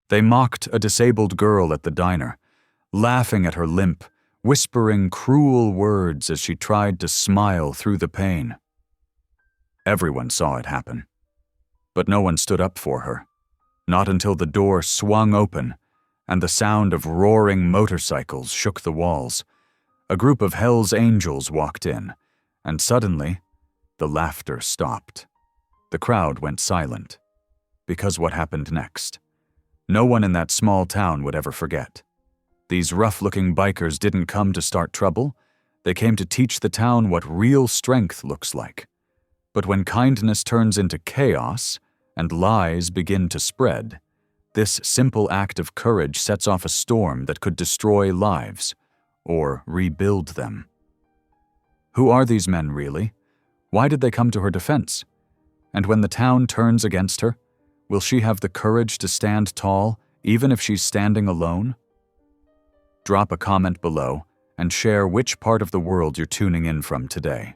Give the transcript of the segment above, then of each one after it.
They mocked a disabled girl at the diner, laughing at her limp, whispering cruel words as she tried to smile through the pain. Everyone saw it happen, but no one stood up for her, not until the door swung open and the sound of roaring motorcycles shook the walls. A group of Hell's Angels walked in, and suddenly, the laughter stopped. The crowd went silent, because what happened next, no one in that small town would ever forget. These rough-looking bikers didn't come to start trouble. They came to teach the town what real strength looks like. But when kindness turns into chaos and lies begin to spread, this simple act of courage sets off a storm that could destroy lives or rebuild them. Who are these men really? Why did they come to her defense? And when the town turns against her, will she have the courage to stand tall, even if she's standing alone? Drop a comment below and share which part of the world you're tuning in from today.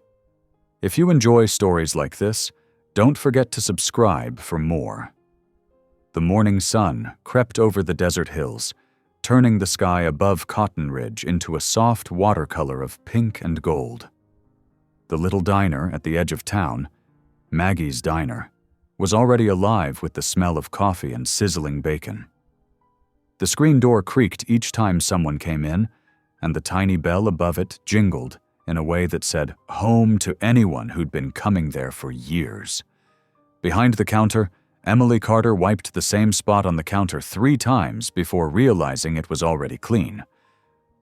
If you enjoy stories like this, don't forget to subscribe for more. The morning sun crept over the desert hills, turning the sky above Cotton Ridge into a soft watercolor of pink and gold. The little diner at the edge of town, Maggie's Diner, was already alive with the smell of coffee and sizzling bacon. The screen door creaked each time someone came in, and the tiny bell above it jingled in a way that said home to anyone who'd been coming there for years. Behind the counter, Emily Carter wiped the same spot on the counter 3 times before realizing it was already clean.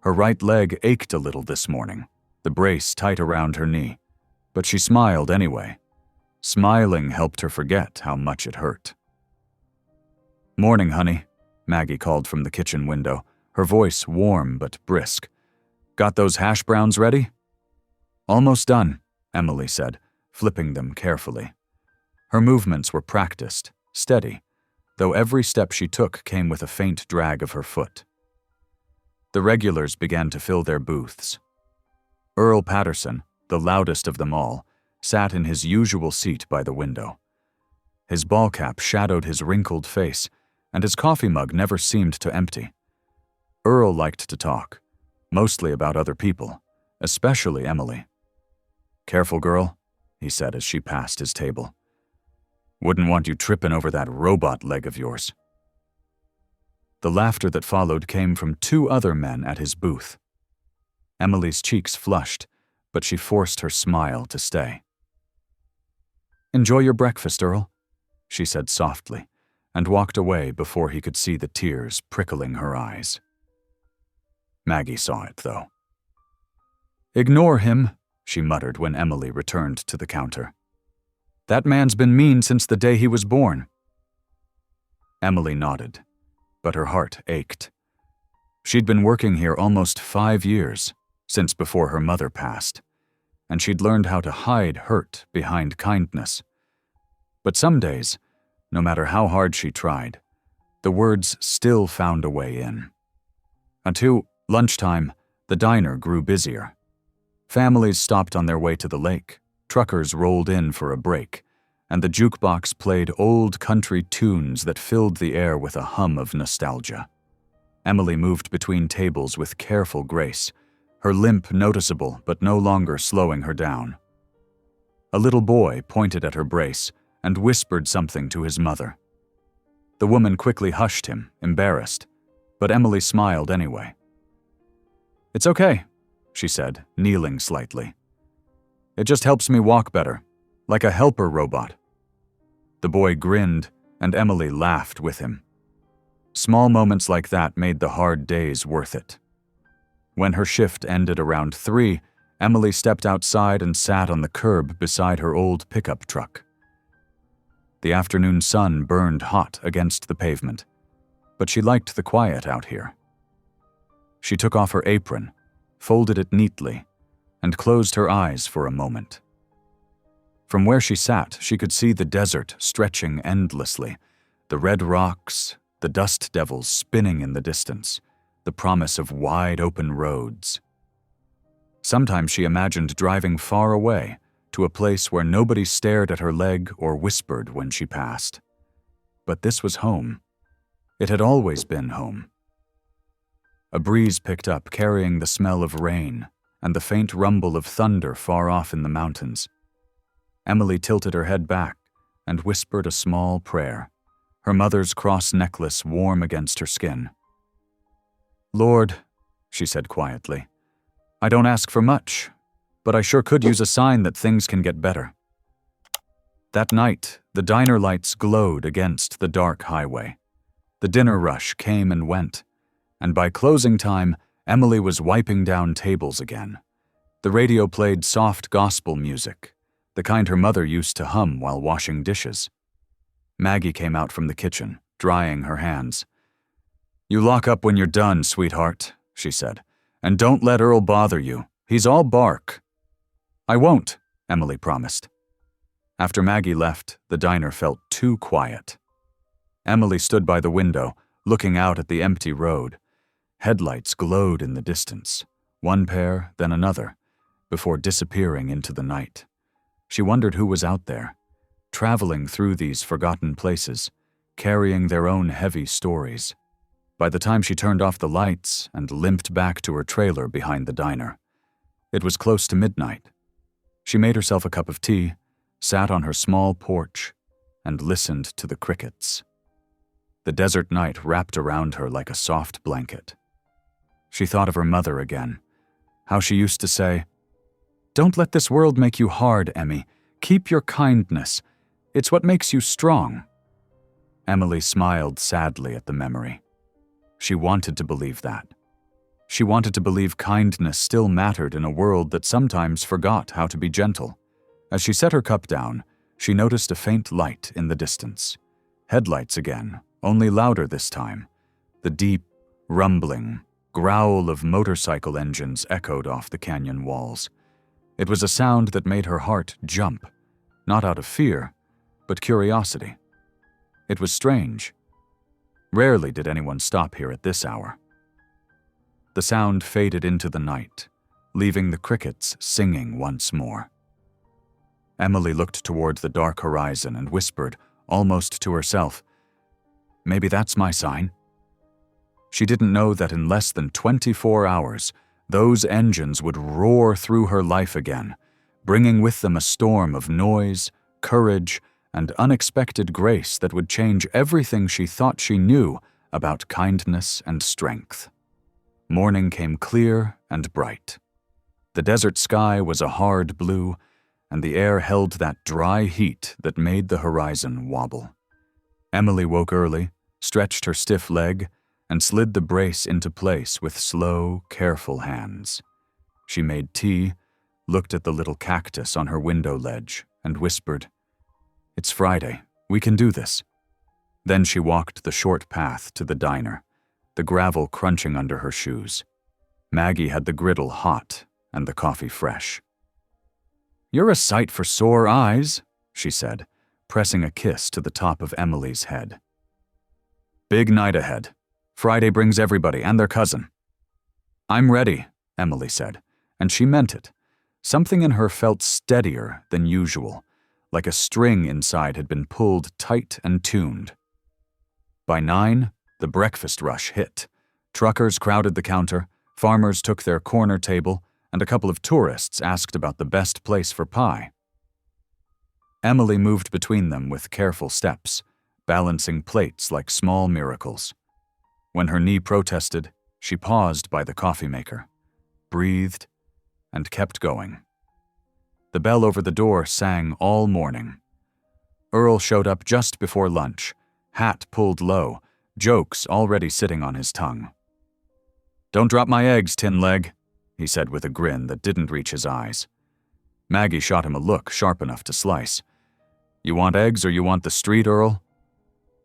Her right leg ached a little this morning, the brace tight around her knee, but she smiled anyway. Smiling helped her forget how much it hurt. "Morning, honey," Maggie called from the kitchen window, her voice warm but brisk. "Got those hash browns ready?" "Almost done," Emily said, flipping them carefully. Her movements were practiced, steady, though every step she took came with a faint drag of her foot. The regulars began to fill their booths. Earl Patterson, the loudest of them all, sat in his usual seat by the window. His ball cap shadowed his wrinkled face, and his coffee mug never seemed to empty. Earl liked to talk, mostly about other people, especially Emily. "Careful, girl," he said as she passed his table. "Wouldn't want you tripping over that robot leg of yours." The laughter that followed came from 2 other men at his booth. Emily's cheeks flushed, but she forced her smile to stay. "Enjoy your breakfast, Earl," she said softly, and walked away before he could see the tears prickling her eyes. Maggie saw it, though. "Ignore him," she muttered when Emily returned to the counter. "That man's been mean since the day he was born." Emily nodded, but her heart ached. She'd been working here almost 5 years, since before her mother passed, and she'd learned how to hide hurt behind kindness. But some days, no matter how hard she tried, the words still found a way in. Until lunchtime, the diner grew busier. Families stopped on their way to the lake, truckers rolled in for a break, and the jukebox played old country tunes that filled the air with a hum of nostalgia. Emily moved between tables with careful grace, her limp noticeable but no longer slowing her down. A little boy pointed at her brace and whispered something to his mother. The woman quickly hushed him, embarrassed, but Emily smiled anyway. "It's okay," she said, kneeling slightly. "It just helps me walk better, like a helper robot." The boy grinned, and Emily laughed with him. Small moments like that made the hard days worth it. When her shift ended around 3, Emily stepped outside and sat on the curb beside her old pickup truck. The afternoon sun burned hot against the pavement, but she liked the quiet out here. She took off her apron, folded it neatly, and closed her eyes for a moment. From where she sat, she could see the desert stretching endlessly, the red rocks, the dust devils spinning in the distance, the promise of wide-open roads. Sometimes she imagined driving far away, to a place where nobody stared at her leg or whispered when she passed. But this was home. It had always been home. A breeze picked up, carrying the smell of rain and the faint rumble of thunder far off in the mountains. Emily tilted her head back and whispered a small prayer, her mother's cross necklace warm against her skin. "Lord," she said quietly, "I don't ask for much, but I sure could use a sign that things can get better." That night, the diner lights glowed against the dark highway. The dinner rush came and went, and by closing time, Emily was wiping down tables again. The radio played soft gospel music, the kind her mother used to hum while washing dishes. Maggie came out from the kitchen, drying her hands. "You lock up when you're done, sweetheart," she said, "and don't let Earl bother you. He's all bark." "I won't," Emily promised. After Maggie left, the diner felt too quiet. Emily stood by the window, looking out at the empty road. Headlights glowed in the distance, one pair, then another, before disappearing into the night. She wondered who was out there, traveling through these forgotten places, carrying their own heavy stories. By the time she turned off the lights and limped back to her trailer behind the diner, it was close to midnight. She made herself a cup of tea, sat on her small porch, and listened to the crickets. The desert night wrapped around her like a soft blanket. She thought of her mother again, how she used to say, "Don't let this world make you hard, Emmy. Keep your kindness. It's what makes you strong." Emily smiled sadly at the memory. She wanted to believe that. She wanted to believe kindness still mattered in a world that sometimes forgot how to be gentle. As she set her cup down, she noticed a faint light in the distance. Headlights again, only louder this time. The deep, rumbling growl of motorcycle engines echoed off the canyon walls. It was a sound that made her heart jump, not out of fear, but curiosity. It was strange. Rarely did anyone stop here at this hour. The sound faded into the night, leaving the crickets singing once more. Emily looked toward the dark horizon and whispered, almost to herself, "Maybe that's my sign." She didn't know that in less than 24 hours, those engines would roar through her life again, bringing with them a storm of noise, courage, and unexpected grace that would change everything she thought she knew about kindness and strength. Morning came clear and bright. The desert sky was a hard blue, and the air held that dry heat that made the horizon wobble. Emily woke early, stretched her stiff leg, and slid the brace into place with slow, careful hands. She made tea, looked at the little cactus on her window ledge, and whispered, "It's Friday. We can do this." Then she walked the short path to the diner, the gravel crunching under her shoes. Maggie had the griddle hot and the coffee fresh. "You're a sight for sore eyes," she said, pressing a kiss to the top of Emily's head. "Big night ahead. Friday brings everybody and their cousin." "I'm ready," Emily said, and she meant it. Something in her felt steadier than usual, like a string inside had been pulled tight and tuned. By 9, the breakfast rush hit. Truckers crowded the counter, farmers took their corner table, and a couple of tourists asked about the best place for pie. Emily moved between them with careful steps, balancing plates like small miracles. When her knee protested, she paused by the coffee maker, breathed, and kept going. The bell over the door sang all morning. Earl showed up just before lunch, hat pulled low, jokes already sitting on his tongue. "Don't drop my eggs, Tin Leg," he said with a grin that didn't reach his eyes. Maggie shot him a look sharp enough to slice. "You want eggs or you want the street, Earl?"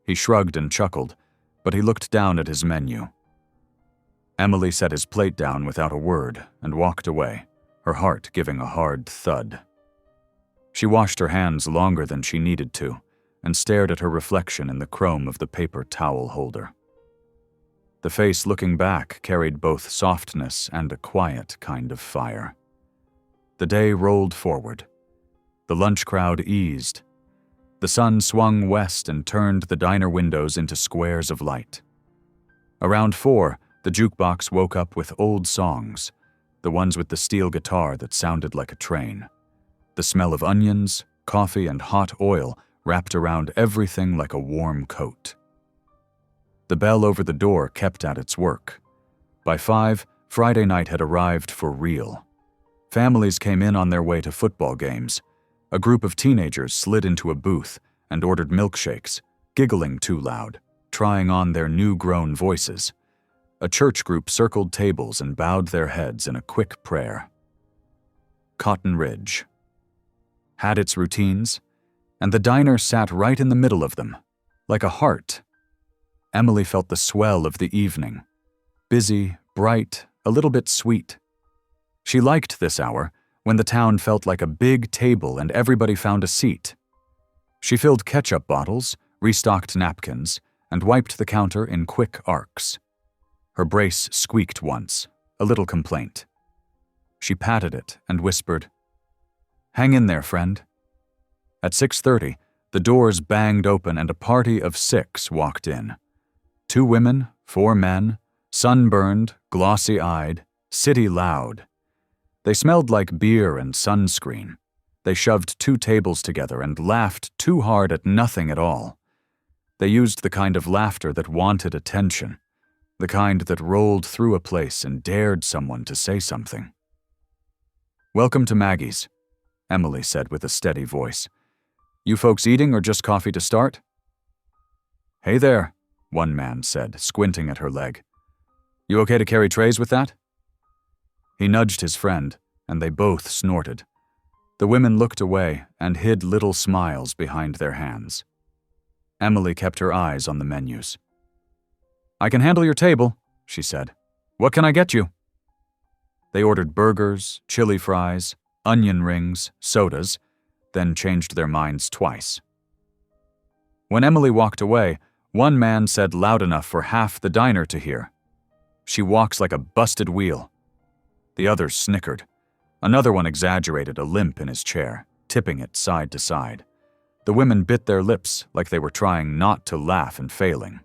He shrugged and chuckled, but he looked down at his menu. Emily set his plate down without a word and walked away, her heart giving a hard thud. She washed her hands longer than she needed to and stared at her reflection in the chrome of the paper towel holder. The face looking back carried both softness and a quiet kind of fire. The day rolled forward. The lunch crowd eased. The sun swung west and turned the diner windows into squares of light. Around 4, the jukebox woke up with old songs, the ones with the steel guitar that sounded like a train. The smell of onions, coffee, and hot oil wrapped around everything like a warm coat. The bell over the door kept at its work. By 5, Friday night had arrived for real. Families came in on their way to football games. A group of teenagers slid into a booth and ordered milkshakes, giggling too loud, trying on their new-grown voices. A church group circled tables and bowed their heads in a quick prayer. Cotton Ridge had its routines, and the diner sat right in the middle of them, like a heart. Emily felt the swell of the evening. Busy, bright, a little bit sweet. She liked this hour, when the town felt like a big table and everybody found a seat. She filled ketchup bottles, restocked napkins, and wiped the counter in quick arcs. Her brace squeaked once, a little complaint. She patted it and whispered, "Hang in there, friend." At 6:30, the doors banged open and a party of 6 walked in. 2 women, 4 men, sunburned, glossy-eyed, city-loud. They smelled like beer and sunscreen. They shoved 2 tables together and laughed too hard at nothing at all. They used the kind of laughter that wanted attention, the kind that rolled through a place and dared someone to say something. "Welcome to Maggie's," Emily said with a steady voice. "You folks eating or just coffee to start?" "Hey there," one man said, squinting at her leg. "You okay to carry trays with that?" He nudged his friend, and they both snorted. The women looked away and hid little smiles behind their hands. Emily kept her eyes on the menus. "I can handle your table," she said. "What can I get you?" They ordered burgers, chili fries, onion rings, sodas, then changed their minds twice. When Emily walked away, one man said loud enough for half the diner to hear, "She walks like a busted wheel." The others snickered. Another one exaggerated a limp in his chair, tipping it side to side. The women bit their lips like they were trying not to laugh and failing.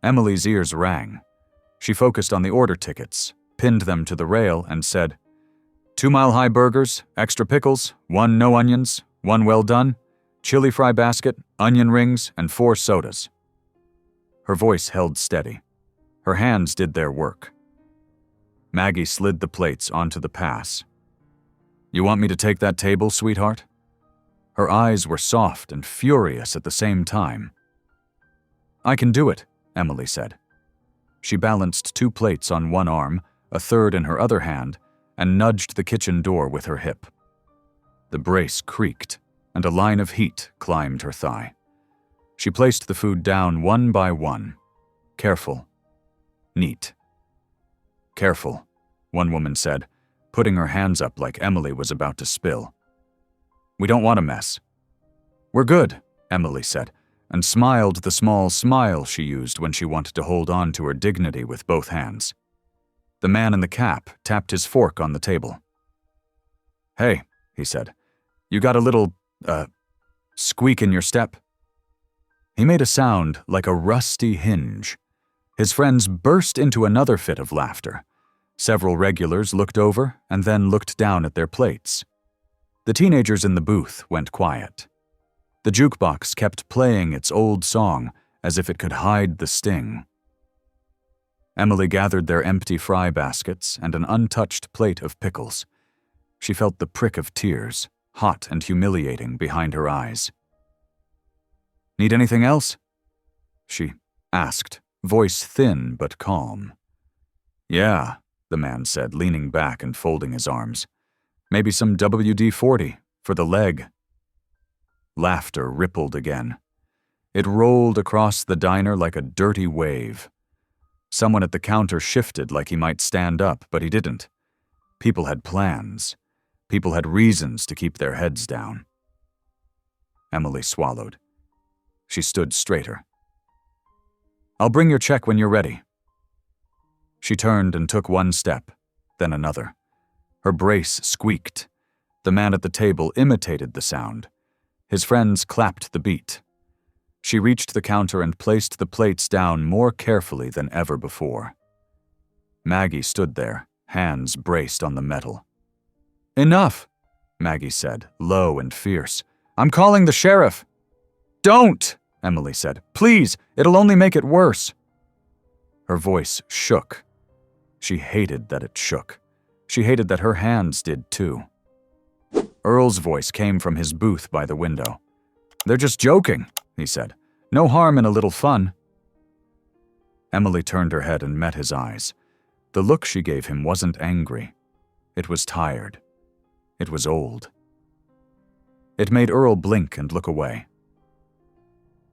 Emily's ears rang. She focused on the order tickets, pinned them to the rail, and said, 2 Mile High burgers, extra pickles, 1 no onions, 1 well done, chili fry basket, onion rings, and 4 sodas. Her voice held steady. Her hands did their work. Maggie slid the plates onto the pass. "You want me to take that table, sweetheart?" Her eyes were soft and furious at the same time. "I can do it," Emily said. She balanced 2 plates on one arm, a third in her other hand, and nudged the kitchen door with her hip. The brace creaked, and a line of heat climbed her thigh. She placed the food down one by one. Careful. Neat. "Careful," one woman said, putting her hands up like Emily was about to spill. "We don't want a mess." "We're good," Emily said, and smiled the small smile she used when she wanted to hold on to her dignity with both hands. The man in the cap tapped his fork on the table. "Hey," he said, "you got a little, squeak in your step?" He made a sound like a rusty hinge. His friends burst into another fit of laughter. Several regulars looked over and then looked down at their plates. The teenagers in the booth went quiet. The jukebox kept playing its old song as if it could hide the sting. Emily gathered their empty fry baskets and an untouched plate of pickles. She felt the prick of tears, hot and humiliating, behind her eyes. "Need anything else?" she asked, voice thin but calm. "Yeah," the man said, leaning back and folding his arms. "Maybe some WD-40 for the leg." Laughter rippled again. It rolled across the diner like a dirty wave. Someone at the counter shifted like he might stand up, but he didn't. People had plans. People had reasons to keep their heads down. Emily swallowed. She stood straighter. "I'll bring your check when you're ready." She turned and took one step, then another. Her brace squeaked. The man at the table imitated the sound. His friends clapped the beat. She reached the counter and placed the plates down more carefully than ever before. Maggie stood there, hands braced on the metal. "Enough," Maggie said, low and fierce. "I'm calling the sheriff." "Don't," Emily said. "Please, it'll only make it worse." Her voice shook. She hated that it shook. She hated that her hands did too. Earl's voice came from his booth by the window. "They're just joking," he said. "No harm in a little fun." Emily turned her head and met his eyes. The look she gave him wasn't angry. It was tired. It was old. It made Earl blink and look away.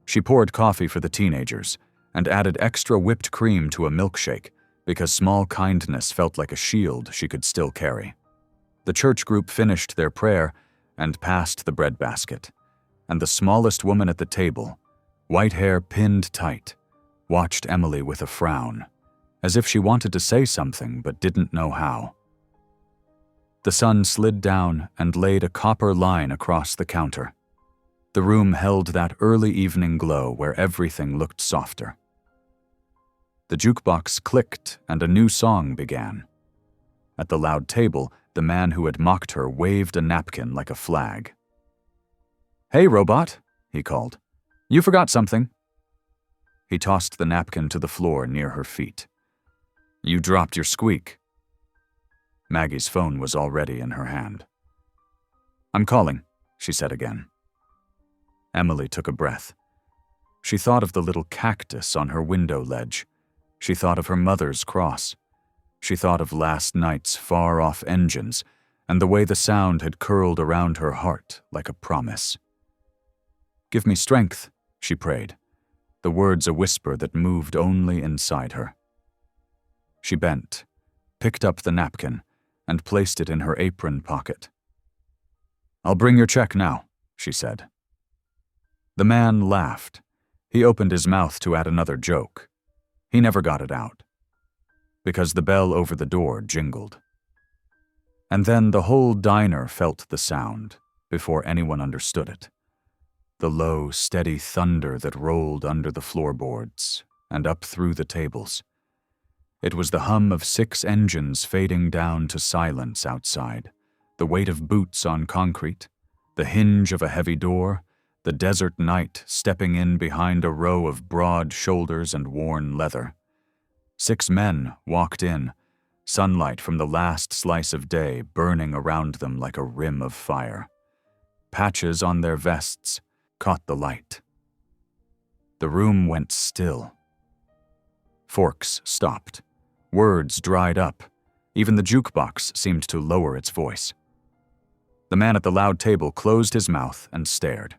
She poured coffee for the teenagers and added extra whipped cream to a milkshake because small kindness felt like a shield she could still carry. The church group finished their prayer and passed the breadbasket, and the smallest woman at the table, white hair pinned tight, watched Emily with a frown, as if she wanted to say something but didn't know how. The sun slid down and laid a copper line across the counter. The room held that early evening glow where everything looked softer. The jukebox clicked and a new song began. At the loud table, the man who had mocked her waved a napkin like a flag. "Hey, robot," he called. "You forgot something." He tossed the napkin to the floor near her feet. "You dropped your squeak." Maggie's phone was already in her hand. "I'm calling," she said again. Emily took a breath. She thought of the little cactus on her window ledge. She thought of her mother's cross. She thought of last night's far-off engines and the way the sound had curled around her heart like a promise. "Give me strength," she prayed, the words a whisper that moved only inside her. She bent, picked up the napkin, and placed it in her apron pocket. "I'll bring your check now," she said. The man laughed. He opened his mouth to add another joke. He never got it out, because the bell over the door jingled. And then the whole diner felt the sound, before anyone understood it. The low, steady thunder that rolled under the floorboards and up through the tables. It was the hum of 6 engines fading down to silence outside, the weight of boots on concrete, the hinge of a heavy door, the desert night stepping in behind a row of broad shoulders and worn leather. 6 men walked in, sunlight from the last slice of day burning around them like a rim of fire. Patches on their vests caught the light. The room went still. Forks stopped. Words dried up. Even the jukebox seemed to lower its voice. The man at the loud table closed his mouth and stared.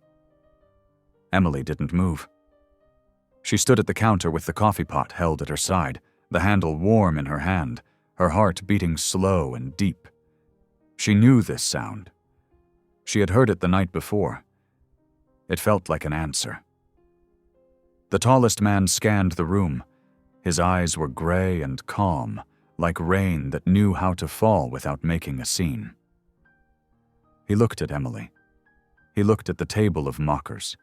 Emily didn't move. She stood at the counter with the coffee pot held at her side, the handle warm in her hand, her heart beating slow and deep. She knew this sound. She had heard it the night before. It felt like an answer. The tallest man scanned the room. His eyes were gray and calm, like rain that knew how to fall without making a scene. He looked at Emily. He looked at the table of mockers.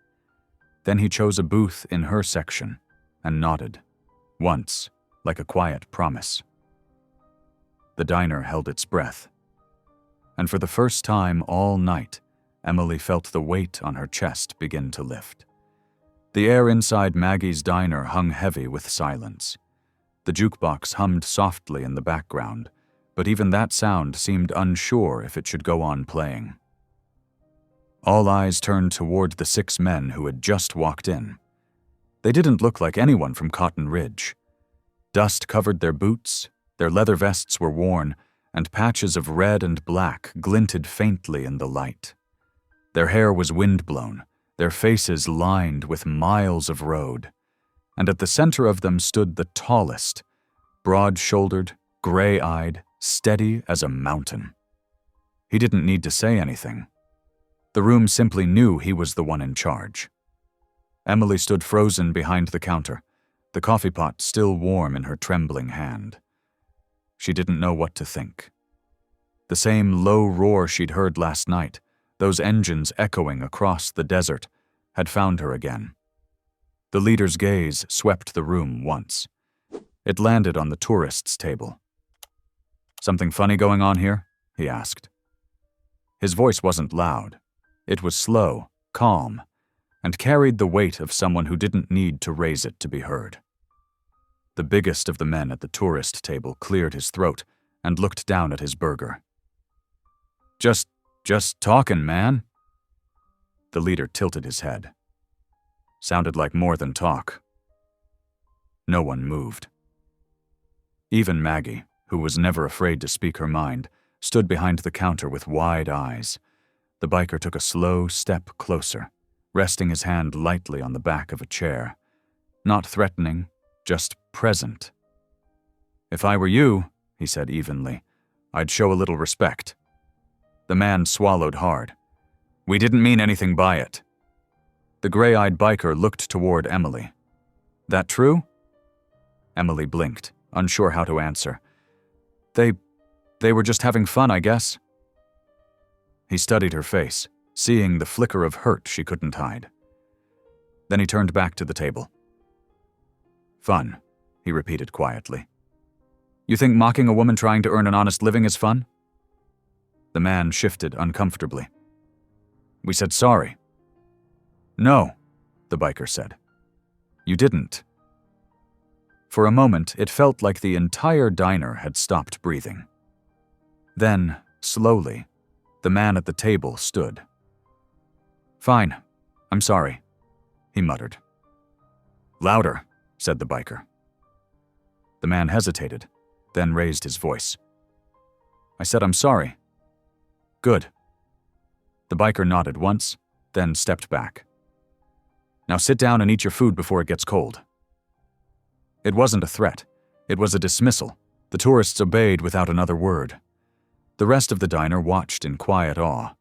Then he chose a booth in her section and nodded, once, like a quiet promise. The diner held its breath. And for the first time all night, Emily felt the weight on her chest begin to lift. The air inside Maggie's diner hung heavy with silence. The jukebox hummed softly in the background, but even that sound seemed unsure if it should go on playing. All eyes turned toward the 6 men who had just walked in. They didn't look like anyone from Cotton Ridge. Dust covered their boots, their leather vests were worn, and patches of red and black glinted faintly in the light. Their hair was windblown, their faces lined with miles of road, and at the center of them stood the tallest, broad-shouldered, gray-eyed, steady as a mountain. He didn't need to say anything. The room simply knew he was the one in charge. Emily stood frozen behind the counter, the coffee pot still warm in her trembling hand. She didn't know what to think. The same low roar she'd heard last night, those engines echoing across the desert, had found her again. The leader's gaze swept the room once. It landed on the tourists' table. "Something funny going on here?" he asked. His voice wasn't loud. It was slow, calm, and carried the weight of someone who didn't need to raise it to be heard. The biggest of the men at the tourist table cleared his throat and looked down at his burger. Just talking, man." The leader tilted his head. Sounded like more than talk. No one moved. Even Maggie, who was never afraid to speak her mind, stood behind the counter with wide eyes. The biker took a slow step closer, resting his hand lightly on the back of a chair. Not threatening, just present. "If I were you," he said evenly, "I'd show a little respect." The man swallowed hard. "We didn't mean anything by it." The gray-eyed biker looked toward Emily. "That true?" Emily blinked, unsure how to answer. They were just having fun, I guess." He studied her face, seeing the flicker of hurt she couldn't hide. Then he turned back to the table. "Fun," he repeated quietly. "You think mocking a woman trying to earn an honest living is fun?" The man shifted uncomfortably. "We said sorry." "No," the biker said. "You didn't." For a moment, it felt like the entire diner had stopped breathing. Then, slowly, the man at the table stood. "Fine, I'm sorry," he muttered. "Louder," said the biker. The man hesitated, then raised his voice. "I said I'm sorry." "Good." The biker nodded once, then stepped back. "Now sit down and eat your food before it gets cold." It wasn't a threat. It was a dismissal. The tourists obeyed without another word. The rest of the diner watched in quiet awe.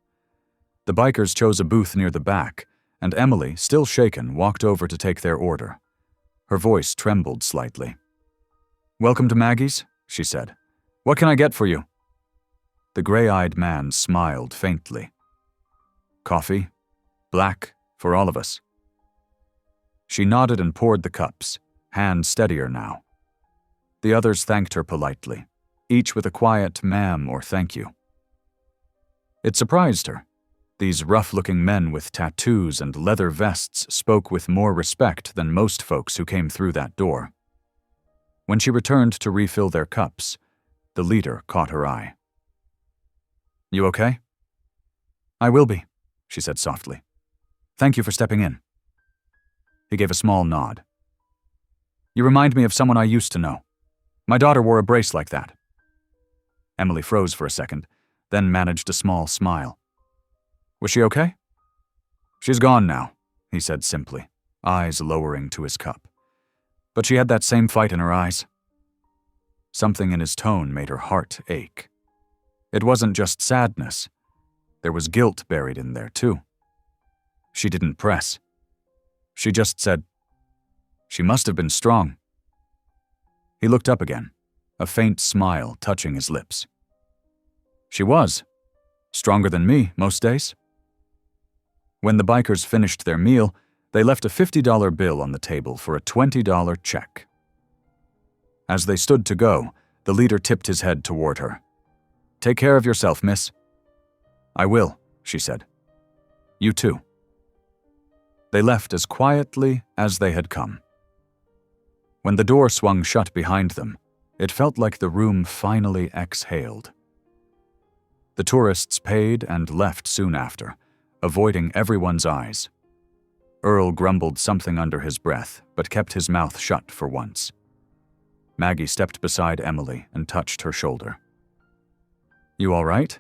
The bikers chose a booth near the back, and Emily, still shaken, walked over to take their order. Her voice trembled slightly. "Welcome to Maggie's," she said. "What can I get for you?" The gray-eyed man smiled faintly. "Coffee? Black, for all of us." She nodded and poured the cups, hand steadier now. The others thanked her politely, each with a quiet ma'am or thank you. It surprised her. These rough-looking men with tattoos and leather vests spoke with more respect than most folks who came through that door. When she returned to refill their cups, the leader caught her eye. "You okay?" "I will be," she said softly. "Thank you for stepping in." He gave a small nod. "You remind me of someone I used to know. My daughter wore a brace like that." Emily froze for a second, then managed a small smile. "Was she okay?" "She's gone now," he said simply, eyes lowering to his cup. "But she had that same fight in her eyes." Something in his tone made her heart ache. It wasn't just sadness. There was guilt buried in there, too. She didn't press. She just said, "She must have been strong." He looked up again, a faint smile touching his lips. "She was. Stronger than me, most days." When the bikers finished their meal, they left a $50 bill on the table for a $20 check. As they stood to go, the leader tipped his head toward her. "Take care of yourself, miss." "I will," she said. "You too." They left as quietly as they had come. When the door swung shut behind them, it felt like the room finally exhaled. The tourists paid and left soon after, avoiding everyone's eyes. Earl grumbled something under his breath, but kept his mouth shut for once. Maggie stepped beside Emily and touched her shoulder. "You all right?"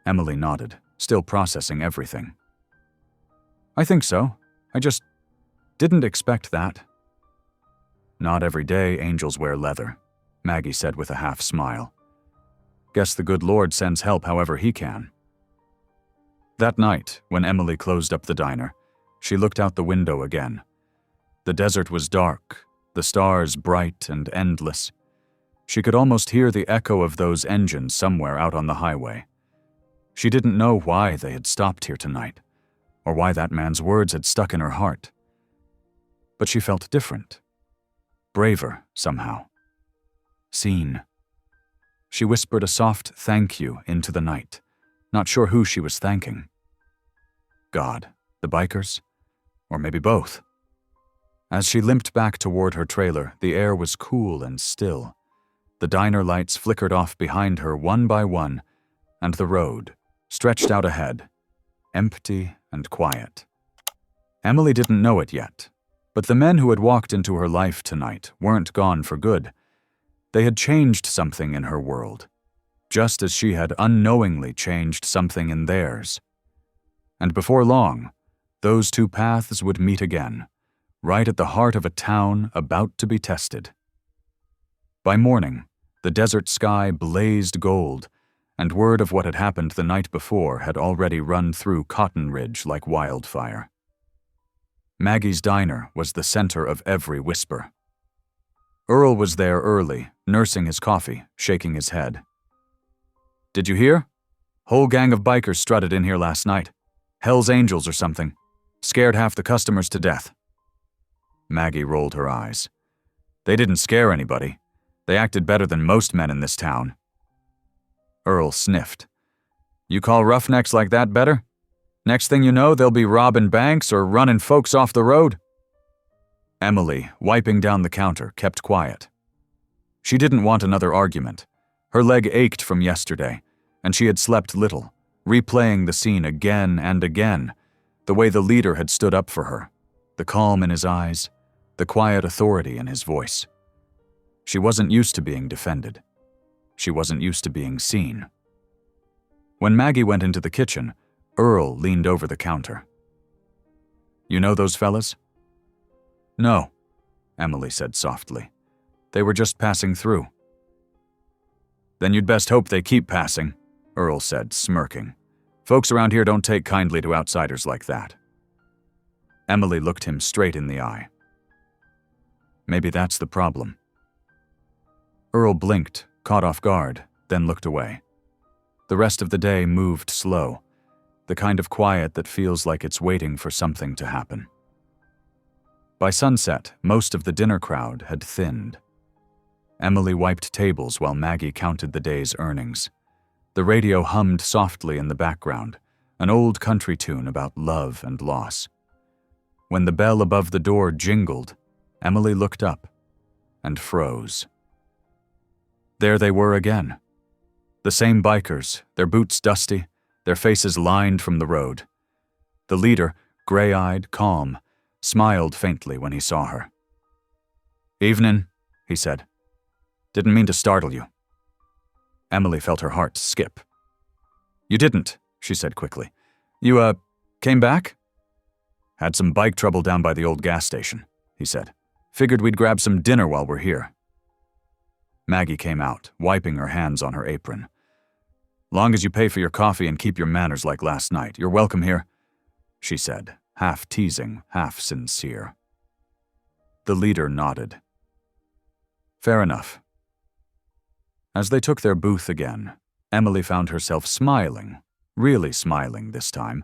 Emily nodded, still processing everything. "I think so. I just didn't expect that." "Not every day angels wear leather," Maggie said with a half smile. "Guess the good Lord sends help however he can." That night, when Emily closed up the diner, she looked out the window again. The desert was dark, the stars bright and endless. She could almost hear the echo of those engines somewhere out on the highway. She didn't know why they had stopped here tonight, or why that man's words had stuck in her heart. but she felt different. Braver, somehow. Seen. She whispered a soft thank you into the night, not sure who she was thanking. God, the bikers, or maybe both. As she limped back toward her trailer, the air was cool and still. The diner lights flickered off behind her one by one, and the road stretched out ahead, empty and quiet. Emily didn't know it yet, but the men who had walked into her life tonight weren't gone for good. They had changed something in her world, just as she had unknowingly changed something in theirs. And before long, those two paths would meet again, right at the heart of a town about to be tested. By morning, the desert sky blazed gold, and word of what had happened the night before had already run through Cotton Ridge like wildfire. Maggie's diner was the center of every whisper. Earl was there early, nursing his coffee, shaking his head. "Did you hear? Whole gang of bikers strutted in here last night. Hell's Angels or something. Scared half the customers to death." Maggie rolled her eyes. "They didn't scare anybody. They acted better than most men in this town." Earl sniffed. "You call roughnecks like that better? Next thing you know, they'll be robbing banks or running folks off the road." Emily, wiping down the counter, kept quiet. She didn't want another argument. Her leg ached from yesterday, and she had slept little, replaying the scene again and again, the way the leader had stood up for her, the calm in his eyes, the quiet authority in his voice. She wasn't used to being defended. She wasn't used to being seen. When Maggie went into the kitchen, Earl leaned over the counter. "You know those fellas?" "No," Emily said softly. "They were just passing through." "Then you'd best hope they keep passing," Earl said, smirking. "Folks around here don't take kindly to outsiders like that." Emily looked him straight in the eye. "Maybe that's the problem." Earl blinked, caught off guard, then looked away. The rest of the day moved slow, the kind of quiet that feels like it's waiting for something to happen. By sunset, most of the dinner crowd had thinned. Emily wiped tables while Maggie counted the day's earnings. The radio hummed softly in the background, an old country tune about love and loss. When the bell above the door jingled, Emily looked up and froze. There they were again. The same bikers, their boots dusty, their faces lined from the road. The leader, gray-eyed, calm, smiled faintly when he saw her. "Evening," he said. "Didn't mean to startle you." Emily felt her heart skip. "You didn't," she said quickly. You, came back?" "Had some bike trouble down by the old gas station," he said. "Figured we'd grab some dinner while we're here." Maggie came out, wiping her hands on her apron. "Long as you pay for your coffee and keep your manners like last night, you're welcome here," she said, half teasing, half sincere. The leader nodded. "Fair enough." As they took their booth again, Emily found herself smiling, really smiling this time,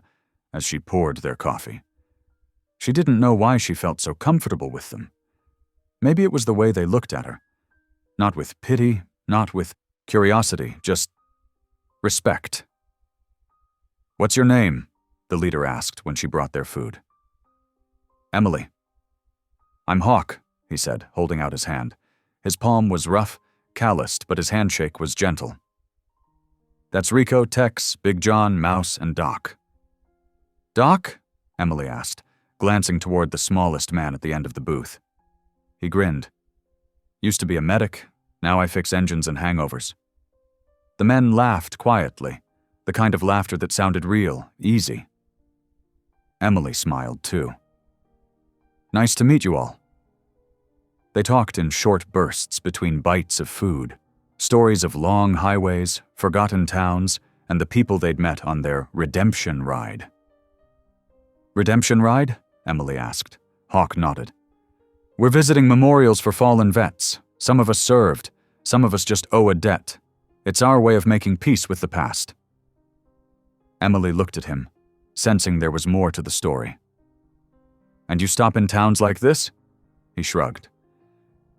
as she poured their coffee. She didn't know why she felt so comfortable with them. Maybe it was the way they looked at her. Not with pity, not with curiosity, just respect. "What's your name?" the leader asked when she brought their food. "Emily." "I'm Hawk," he said, holding out his hand. His palm was rough, calloused, but his handshake was gentle. "That's Rico, Tex, Big John, Mouse, and Doc." "Doc?" Emily asked, glancing toward the smallest man at the end of the booth. He grinned. "Used to be a medic, now I fix engines and hangovers." The men laughed quietly, the kind of laughter that sounded real, easy. Emily smiled too. "Nice to meet you all." They talked in short bursts between bites of food, stories of long highways, forgotten towns, and the people they'd met on their redemption ride. "Redemption ride?" Emily asked. Hawk nodded. "We're visiting memorials for fallen vets. Some of us served, some of us just owe a debt. It's our way of making peace with the past." Emily looked at him, sensing there was more to the story. "And you stop in towns like this?" He shrugged.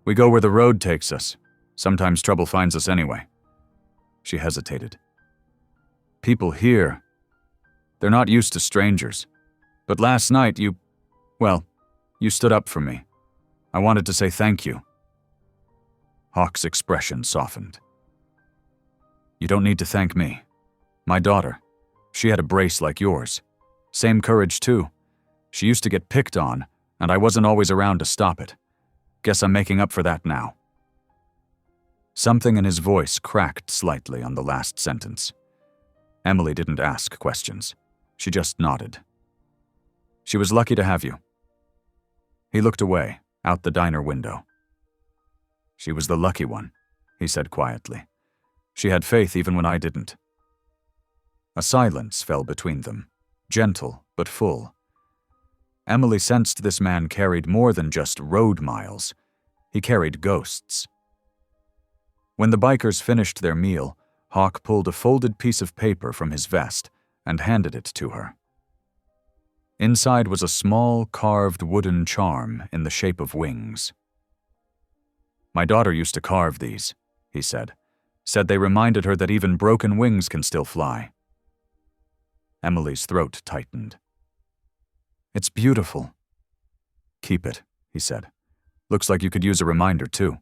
We go where the road takes us. Sometimes trouble finds us anyway. She hesitated. People here, they're not used to strangers. But last night you stood up for me. I wanted to say thank you. Hawk's expression softened. You don't need to thank me. My daughter, she had a brace like yours. Same courage too. She used to get picked on, and I wasn't always around to stop it. Guess I'm making up for that now. Something in his voice cracked slightly on the last sentence. Emily didn't ask questions. She just nodded. She was lucky to have you. He looked away, out the diner window. She was the lucky one, he said quietly. She had faith even when I didn't. A silence fell between them, gentle but full. Emily sensed this man carried more than just road miles. He carried ghosts. When the bikers finished their meal, Hawk pulled a folded piece of paper from his vest and handed it to her. Inside was a small, carved wooden charm in the shape of wings. My daughter used to carve these, he said. Said they reminded her that even broken wings can still fly. Emily's throat tightened. It's beautiful. Keep it, he said. Looks like you could use a reminder too.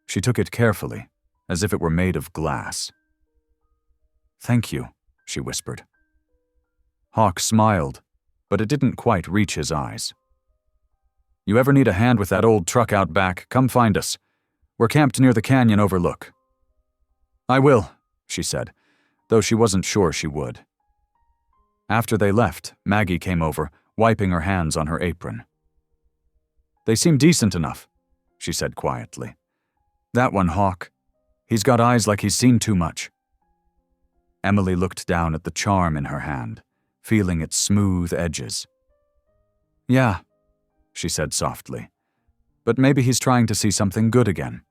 She took it carefully, as if it were made of glass. Thank you, she whispered. Hawk smiled, but it didn't quite reach his eyes. You ever need a hand with that old truck out back, come find us. We're camped near the canyon overlook. I will, she said, though she wasn't sure she would. After they left, Maggie came over, wiping her hands on her apron. They seem decent enough, she said quietly. That one, Hawk. He's got eyes like he's seen too much. Emily looked down at the charm in her hand, feeling its smooth edges. Yeah, she said softly, but maybe he's trying to see something good again.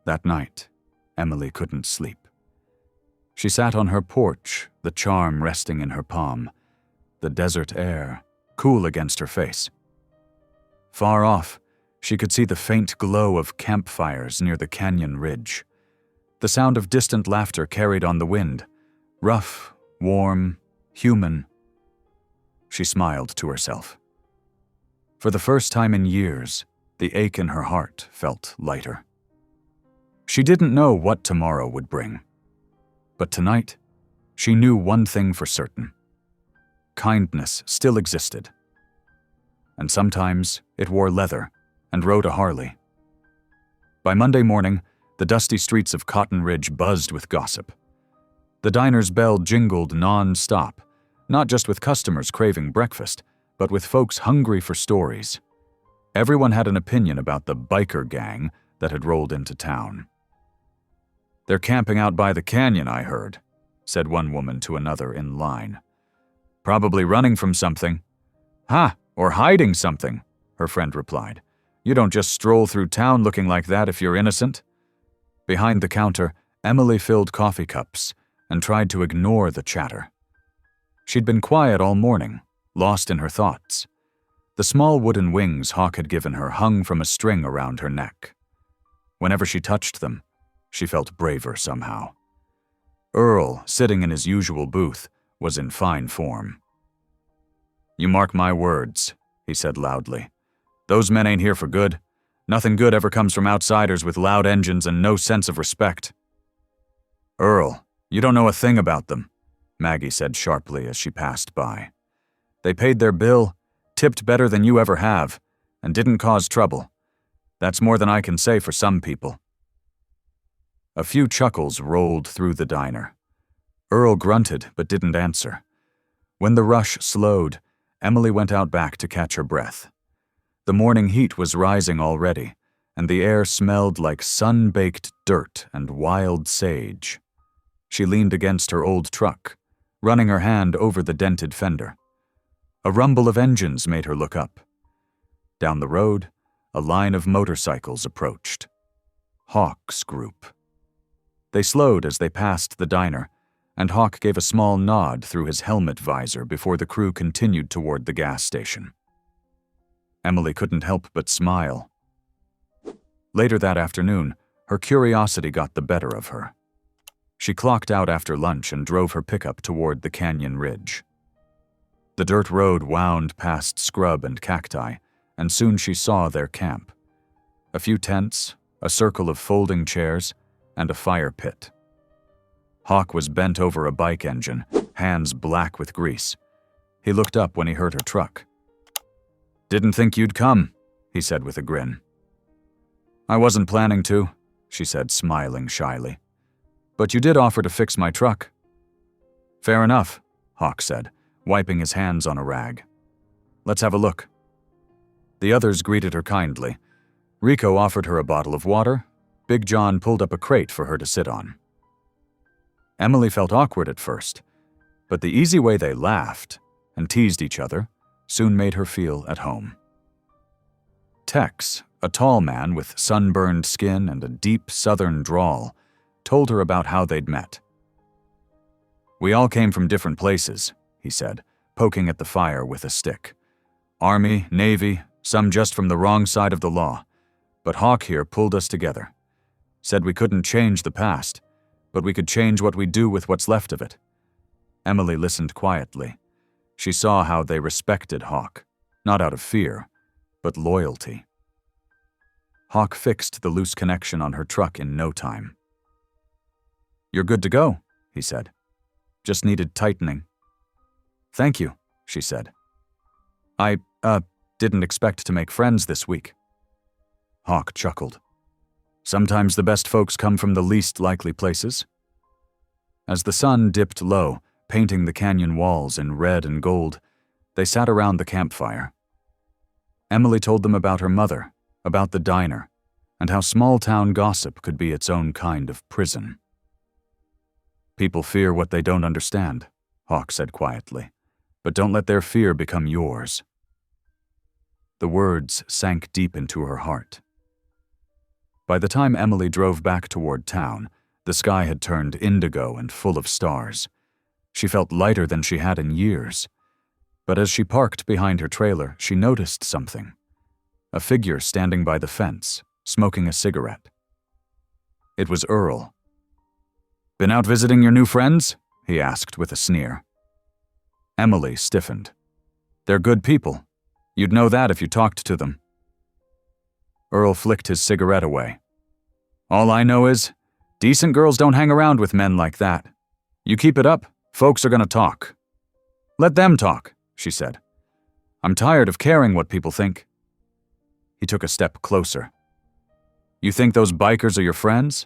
That night, Emily couldn't sleep. She sat on her porch, the charm resting in her palm, the desert air cool against her face. Far off, she could see the faint glow of campfires near the canyon ridge. The sound of distant laughter carried on the wind, rough, warm, human. She smiled to herself. For the first time in years, the ache in her heart felt lighter. She didn't know what tomorrow would bring. But tonight, she knew one thing for certain. Kindness still existed. And sometimes it wore leather and rode a Harley. By Monday morning, the dusty streets of Cotton Ridge buzzed with gossip. The diner's bell jingled non-stop, not just with customers craving breakfast, but with folks hungry for stories. Everyone had an opinion about the biker gang that had rolled into town. They're camping out by the canyon, I heard, said one woman to another in line. Probably running from something. Ha, or hiding something, her friend replied. You don't just stroll through town looking like that if you're innocent. Behind the counter, Emily filled coffee cups and tried to ignore the chatter. She'd been quiet all morning, lost in her thoughts. The small wooden wings Hawk had given her hung from a string around her neck. Whenever she touched them, she felt braver somehow. Earl, sitting in his usual booth, was in fine form. You mark my words, he said loudly. Those men ain't here for good. Nothing good ever comes from outsiders with loud engines and no sense of respect. Earl, you don't know a thing about them, Maggie said sharply as she passed by. They paid their bill, tipped better than you ever have, and didn't cause trouble. That's more than I can say for some people. A few chuckles rolled through the diner. Earl grunted but didn't answer. When the rush slowed, Emily went out back to catch her breath. The morning heat was rising already, and the air smelled like sun-baked dirt and wild sage. She leaned against her old truck, running her hand over the dented fender. A rumble of engines made her look up. Down the road, a line of motorcycles approached. Hawk's group. They slowed as they passed the diner, and Hawk gave a small nod through his helmet visor before the crew continued toward the gas station. Emily couldn't help but smile. Later that afternoon, her curiosity got the better of her. She clocked out after lunch and drove her pickup toward the canyon ridge. The dirt road wound past scrub and cacti, and soon she saw their camp. A few tents, a circle of folding chairs, and a fire pit. Hawk was bent over a bike engine, hands black with grease. He looked up when he heard her truck. "Didn't think you'd come," he said with a grin. "I wasn't planning to," she said, smiling shyly. "But you did offer to fix my truck." "Fair enough," Hawk said, wiping his hands on a rag. "Let's have a look." The others greeted her kindly. Rico offered her a bottle of water. Big John pulled up a crate for her to sit on. Emily felt awkward at first, but the easy way they laughed and teased each other soon made her feel at home. Tex, a tall man with sunburned skin and a deep southern drawl, told her about how they'd met. "We all came from different places," he said, poking at the fire with a stick. "Army, Navy, some just from the wrong side of the law. But Hawk here pulled us together. Said we couldn't change the past, but we could change what we do with what's left of it." Emily listened quietly. She saw how they respected Hawk, not out of fear, but loyalty. Hawk fixed the loose connection on her truck in no time. "You're good to go," he said. "Just needed tightening." "Thank you," she said. I didn't expect to make friends this week." Hawk chuckled. "Sometimes the best folks come from the least likely places." As the sun dipped low, painting the canyon walls in red and gold, they sat around the campfire. Emily told them about her mother, about the diner, and how small-town gossip could be its own kind of prison. "People fear what they don't understand," Hawk said quietly, "but don't let their fear become yours." The words sank deep into her heart. By the time Emily drove back toward town, the sky had turned indigo and full of stars. She felt lighter than she had in years. But as she parked behind her trailer, she noticed something. A figure standing by the fence, smoking a cigarette. It was Earl. "Been out visiting your new friends?" he asked with a sneer. Emily stiffened. "They're good people. You'd know that if you talked to them." Earl flicked his cigarette away. "All I know is, decent girls don't hang around with men like that. You keep it up, folks are gonna talk." "Let them talk," she said. "I'm tired of caring what people think." He took a step closer. "You think those bikers are your friends?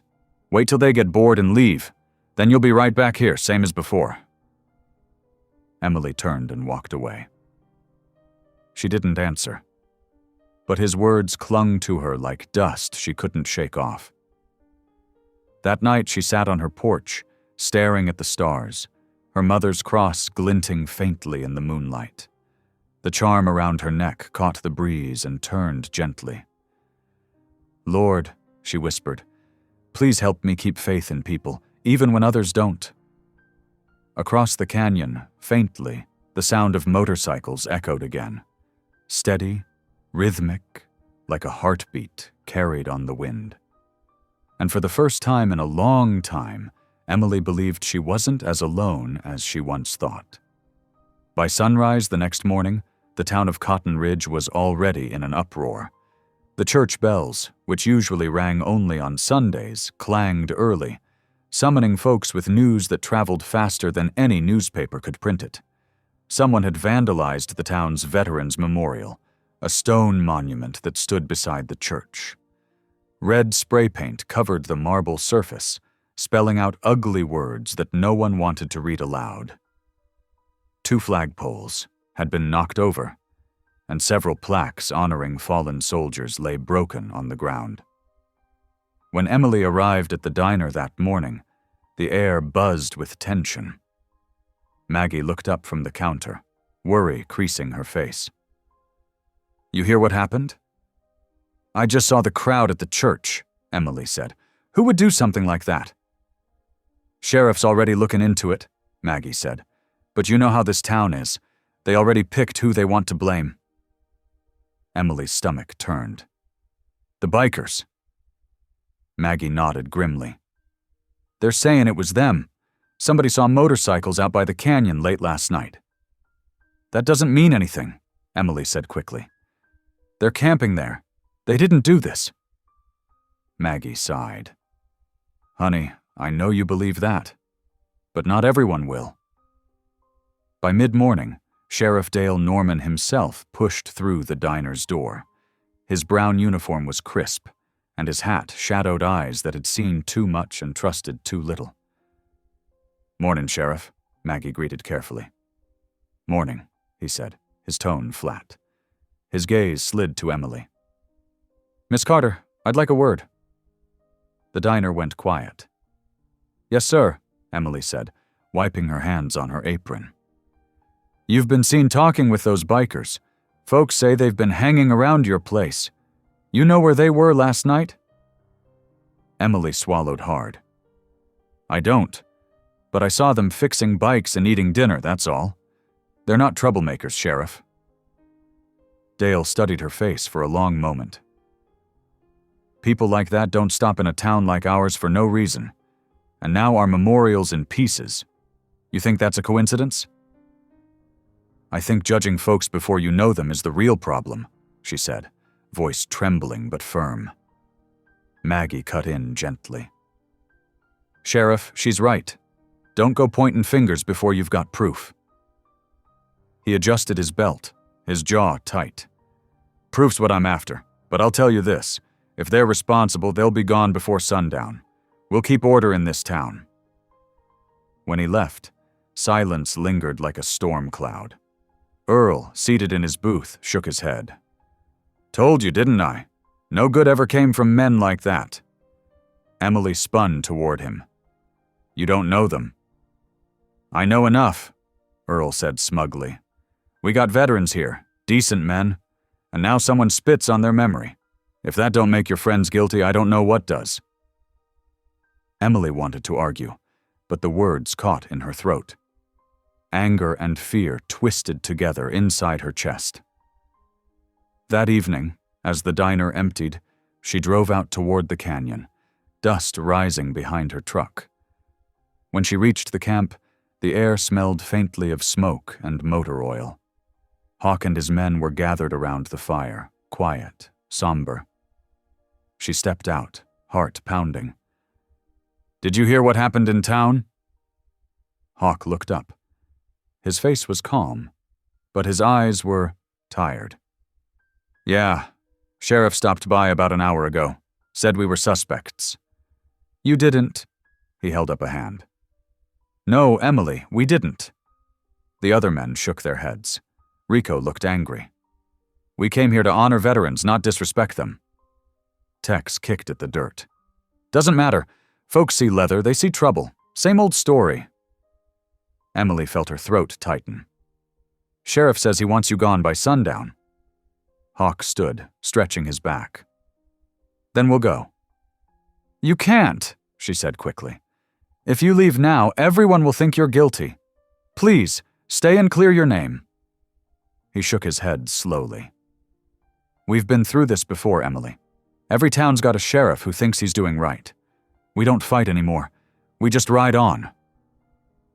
Wait till they get bored and leave. Then you'll be right back here, same as before." Emily turned and walked away. She didn't answer, but his words clung to her like dust she couldn't shake off. That night she sat on her porch, staring at the stars, her mother's cross glinting faintly in the moonlight. The charm around her neck caught the breeze and turned gently. "Lord," she whispered, "please help me keep faith in people, even when others don't." Across the canyon, faintly, the sound of motorcycles echoed again. Steady, rhythmic, like a heartbeat carried on the wind. And for the first time in a long time, Emily believed she wasn't as alone as she once thought. By sunrise the next morning, the town of Cotton Ridge was already in an uproar. The church bells, which usually rang only on Sundays, clanged early, summoning folks with news that traveled faster than any newspaper could print it. Someone had vandalized the town's Veterans Memorial, a stone monument that stood beside the church. Red spray paint covered the marble surface, spelling out ugly words that no one wanted to read aloud. 2 flagpoles had been knocked over, and several plaques honoring fallen soldiers lay broken on the ground. When Emily arrived at the diner that morning, the air buzzed with tension. Maggie looked up from the counter, worry creasing her face. "You hear what happened?" "I just saw the crowd at the church," Emily said. "Who would do something like that?" "Sheriff's already looking into it," Maggie said. "But you know how this town is. They already picked who they want to blame." Emily's stomach turned. The bikers. Maggie nodded grimly. They're saying it was them. Somebody saw motorcycles out by the canyon late last night. That doesn't mean anything, Emily said quickly. They're camping there. They didn't do this. Maggie sighed. Honey, I know you believe that, but not everyone will. By mid-morning, Sheriff Dale Norman himself pushed through the diner's door. His brown uniform was crisp, and his hat shadowed eyes that had seen too much and trusted too little. Morning, Sheriff, Maggie greeted carefully. Morning, he said, his tone flat. His gaze slid to Emily. Miss Carter, I'd like a word. The diner went quiet. Yes, sir, Emily said, wiping her hands on her apron. You've been seen talking with those bikers. Folks say they've been hanging around your place. You know where they were last night? Emily swallowed hard. I don't, but I saw them fixing bikes and eating dinner, that's all. They're not troublemakers, Sheriff. Dale studied her face for a long moment. People like that don't stop in a town like ours for no reason. And now our memorial's in pieces. You think that's a coincidence? I think judging folks before you know them is the real problem, she said, voice trembling but firm. Maggie cut in gently. Sheriff, she's right. Don't go pointing fingers before you've got proof. He adjusted his belt, his jaw tight. Proof's what I'm after, but I'll tell you this. If they're responsible, they'll be gone before sundown. We'll keep order in this town. When he left, silence lingered like a storm cloud. Earl, seated in his booth, shook his head. Told you, didn't I? No good ever came from men like that. Emily spun toward him. You don't know them. I know enough, Earl said smugly. We got veterans here, decent men, and now someone spits on their memory. If that don't make your friends guilty, I don't know what does. Emily wanted to argue, but the words caught in her throat. Anger and fear twisted together inside her chest. That evening, as the diner emptied, she drove out toward the canyon, dust rising behind her truck. When she reached the camp, the air smelled faintly of smoke and motor oil. Hawk and his men were gathered around the fire, quiet, somber. She stepped out, heart pounding. Did you hear what happened in town? Hawk looked up. His face was calm, but his eyes were tired. Yeah, sheriff stopped by about an hour ago. Said we were suspects. You didn't. He held up a hand. No, Emily, we didn't. The other men shook their heads. Rico looked angry. We came here to honor veterans, not disrespect them. Tex kicked at the dirt. Doesn't matter. Folks see leather, they see trouble. Same old story. Emily felt her throat tighten. Sheriff says he wants you gone by sundown. Hawk stood, stretching his back. Then we'll go. You can't, she said quickly. If you leave now, everyone will think you're guilty. Please, stay and clear your name. He shook his head slowly. We've been through this before, Emily. Every town's got a sheriff who thinks he's doing right. We don't fight anymore. We just ride on.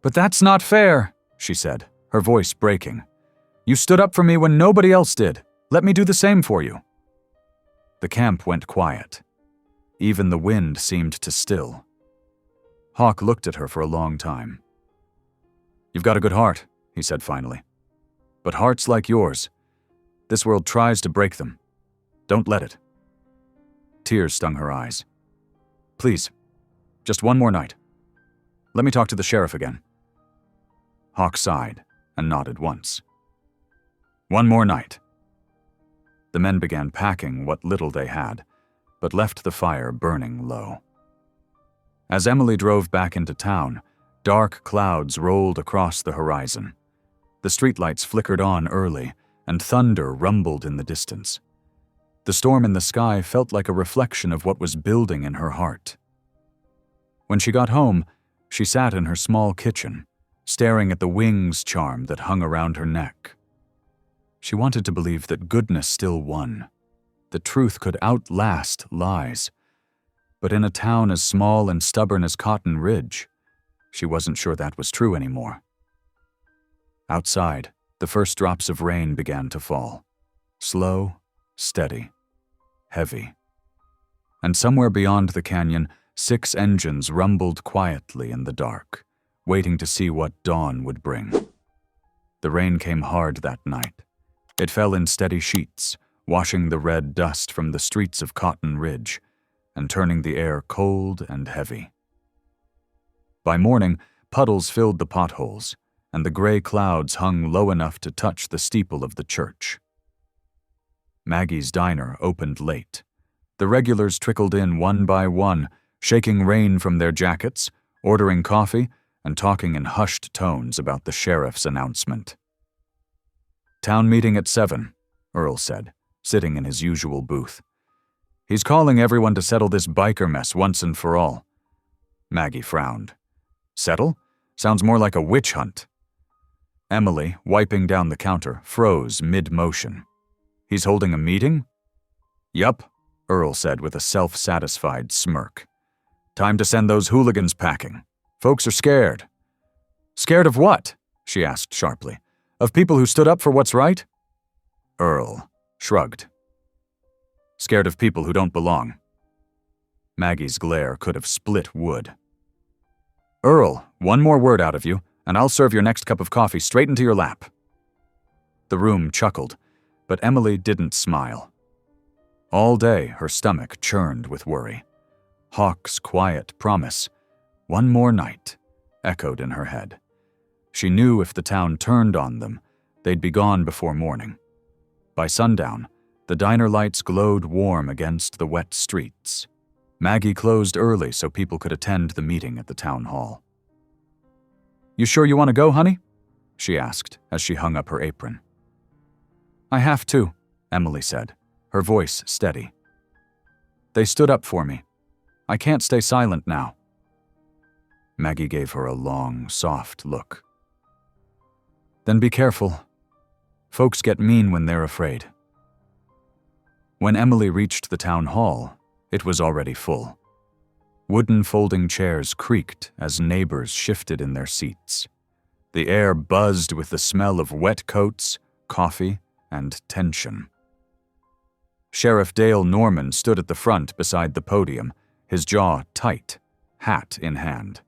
But that's not fair, she said, her voice breaking. You stood up for me when nobody else did. Let me do the same for you. The camp went quiet. Even the wind seemed to still. Hawk looked at her for a long time. You've got a good heart, he said finally. But hearts like yours, this world tries to break them. Don't let it. Tears stung her eyes. Please, just one more night. Let me talk to the sheriff again. Hawk sighed and nodded once. One more night. The men began packing what little they had, but left the fire burning low. As Emily drove back into town, dark clouds rolled across the horizon. The streetlights flickered on early, and thunder rumbled in the distance. The storm in the sky felt like a reflection of what was building in her heart. When she got home, she sat in her small kitchen, staring at the wings charm that hung around her neck. She wanted to believe that goodness still won. The truth could outlast lies. But in a town as small and stubborn as Cotton Ridge, she wasn't sure that was true anymore. Outside, the first drops of rain began to fall. Slow, steady, heavy. And somewhere beyond the canyon, 6 engines rumbled quietly in the dark, waiting to see what dawn would bring. The rain came hard that night. It fell in steady sheets, washing the red dust from the streets of Cotton Ridge and turning the air cold and heavy. By morning, puddles filled the potholes, and the gray clouds hung low enough to touch the steeple of the church. Maggie's diner opened late. The regulars trickled in one by one, shaking rain from their jackets, ordering coffee, and talking in hushed tones about the sheriff's announcement. "Town meeting at 7, Earl said, sitting in his usual booth. "He's calling everyone to settle this biker mess once and for all." Maggie frowned. "Settle? Sounds more like a witch hunt." Emily, wiping down the counter, froze mid-motion. "He's holding a meeting?" "Yup," Earl said with a self-satisfied smirk. "Time to send those hooligans packing. Folks are scared." "Scared of what?" she asked sharply. "Of people who stood up for what's right?" Earl shrugged. "Scared of people who don't belong." Maggie's glare could have split wood. "Earl, one more word out of you, and I'll serve your next cup of coffee straight into your lap." The room chuckled, but Emily didn't smile. All day, her stomach churned with worry. Hawk's quiet promise, "One more night," echoed in her head. She knew if the town turned on them, they'd be gone before morning. By sundown, the diner lights glowed warm against the wet streets. Maggie closed early so people could attend the meeting at the town hall. "You sure you want to go, honey?" she asked as she hung up her apron. "I have to," Emily said, her voice steady. "They stood up for me. I can't stay silent now." Maggie gave her a long, soft look. "Then be careful. Folks get mean when they're afraid." When Emily reached the town hall, it was already full. Wooden folding chairs creaked as neighbors shifted in their seats. The air buzzed with the smell of wet coats, coffee, and tension. Sheriff Dale Norman stood at the front beside the podium, his jaw tight, hat in hand.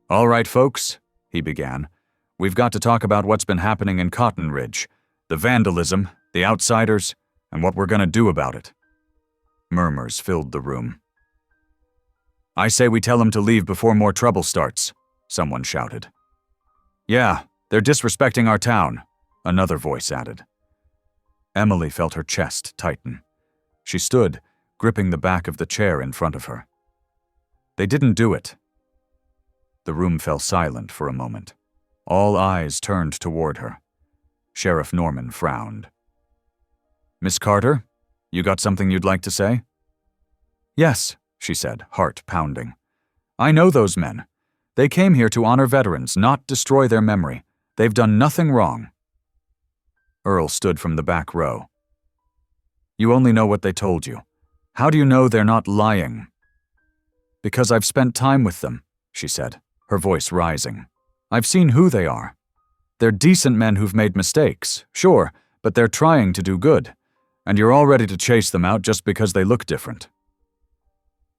"All right, folks," he began. "We've got to talk about what's been happening in Cotton Ridge, the vandalism, the outsiders, and what we're going to do about it." Murmurs filled the room. "I say we tell them to leave before more trouble starts," someone shouted. "Yeah, they're disrespecting our town," another voice added. Emily felt her chest tighten. She stood, gripping the back of the chair in front of her. "They didn't do it." The room fell silent for a moment. All eyes turned toward her. Sheriff Norman frowned. "Miss Carter, you got something you'd like to say?" "Yes," she said, heart pounding. "I know those men. They came here to honor veterans, not destroy their memory. They've done nothing wrong." Earl stood from the back row. "You only know what they told you. How do you know they're not lying?" "Because I've spent time with them," she said, her voice rising. "I've seen who they are. They're decent men who've made mistakes, sure, but they're trying to do good. And you're all ready to chase them out just because they look different."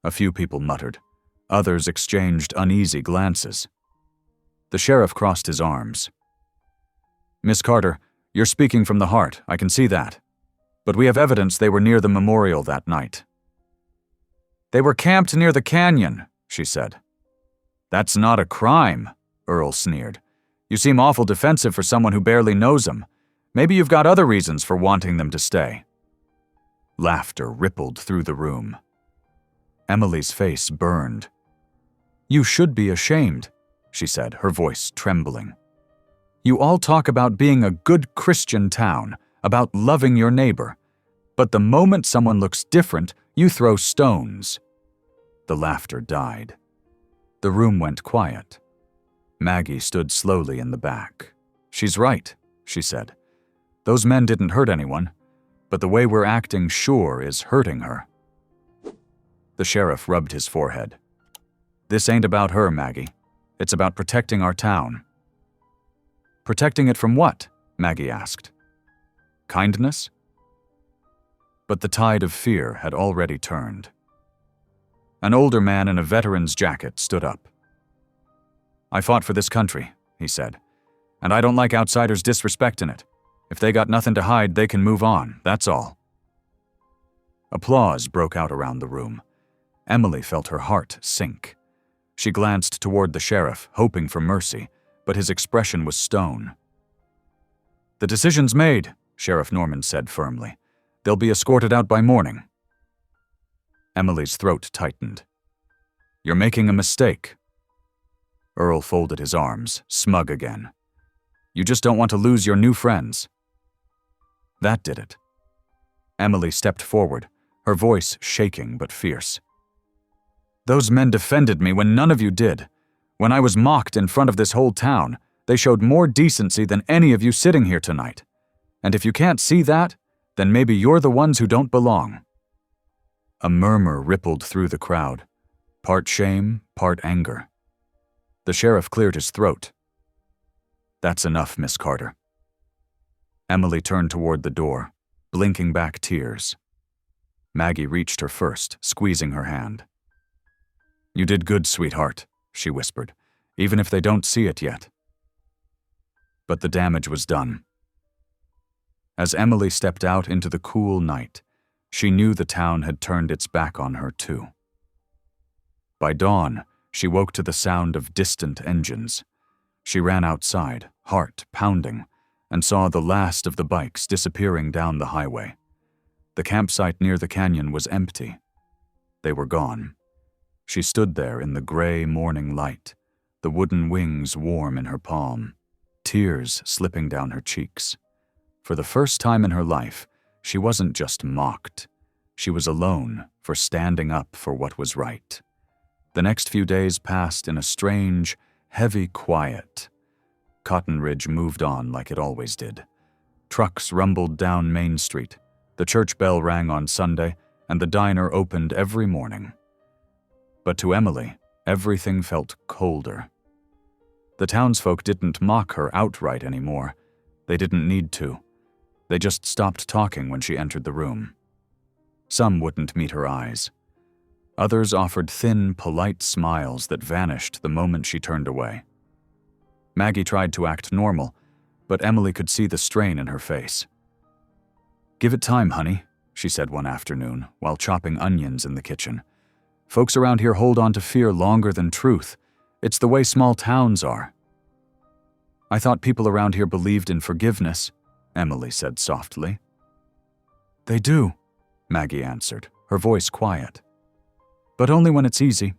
A few people muttered. Others exchanged uneasy glances. The sheriff crossed his arms. "Miss Carter, you're speaking from the heart, I can see that. But we have evidence they were near the memorial that night." "They were camped near the canyon," she said. "That's not a crime," Earl sneered. "You seem awful defensive for someone who barely knows them. Maybe you've got other reasons for wanting them to stay." Laughter rippled through the room. Emily's face burned. "You should be ashamed," she said, her voice trembling. "You all talk about being a good Christian town, about loving your neighbor. But the moment someone looks different, you throw stones." The laughter died. The room went quiet. Maggie stood slowly in the back. "She's right," she said. Those men didn't hurt anyone, but the way we're acting sure is hurting her." The sheriff rubbed his forehead. "This ain't about her, Maggie. It's about protecting our town." "Protecting it from what?" Maggie asked. "Kindness?" But the tide of fear had already turned. An older man in a veteran's jacket stood up. "I fought for this country," he said, "and I don't like outsiders disrespecting it. If they got nothing to hide, they can move on, that's all." Applause broke out around the room. Emily felt her heart sink. She glanced toward the sheriff, hoping for mercy, but his expression was stone. "The decision's made," Sheriff Norman said firmly. "They'll be escorted out by morning." Emily's throat tightened. "You're making a mistake." Earl folded his arms, smug again. "You just don't want to lose your new friends." That did it. Emily stepped forward, her voice shaking but fierce. "Those men defended me when none of you did. When I was mocked in front of this whole town, they showed more decency than any of you sitting here tonight. And if you can't see that, then maybe you're the ones who don't belong." A murmur rippled through the crowd, part shame, part anger. The sheriff cleared his throat. "That's enough, Miss Carter." Emily turned toward the door, blinking back tears. Maggie reached her first, squeezing her hand. "You did good, sweetheart," she whispered, "even if they don't see it yet." But the damage was done. As Emily stepped out into the cool night, she knew the town had turned its back on her too. By dawn, she woke to the sound of distant engines. She ran outside, heart pounding, and saw the last of the bikes disappearing down the highway. The campsite near the canyon was empty. They were gone. She stood there in the gray morning light, the wooden wings warm in her palm, tears slipping down her cheeks. For the first time in her life, she wasn't just mocked. She was alone for standing up for what was right. The next few days passed in a strange, heavy quiet. Cotton Ridge moved on like it always did. Trucks rumbled down Main Street, the church bell rang on Sunday, and the diner opened every morning. But to Emily, everything felt colder. The townsfolk didn't mock her outright anymore. They didn't need to. They just stopped talking when she entered the room. Some wouldn't meet her eyes. Others offered thin, polite smiles that vanished the moment she turned away. Maggie tried to act normal, but Emily could see the strain in her face. "Give it time, honey," she said one afternoon while chopping onions in the kitchen. "Folks around here hold on to fear longer than truth. It's the way small towns are." "I thought people around here believed in forgiveness," Emily said softly. "They do," Maggie answered, her voice quiet. "But only when it's easy."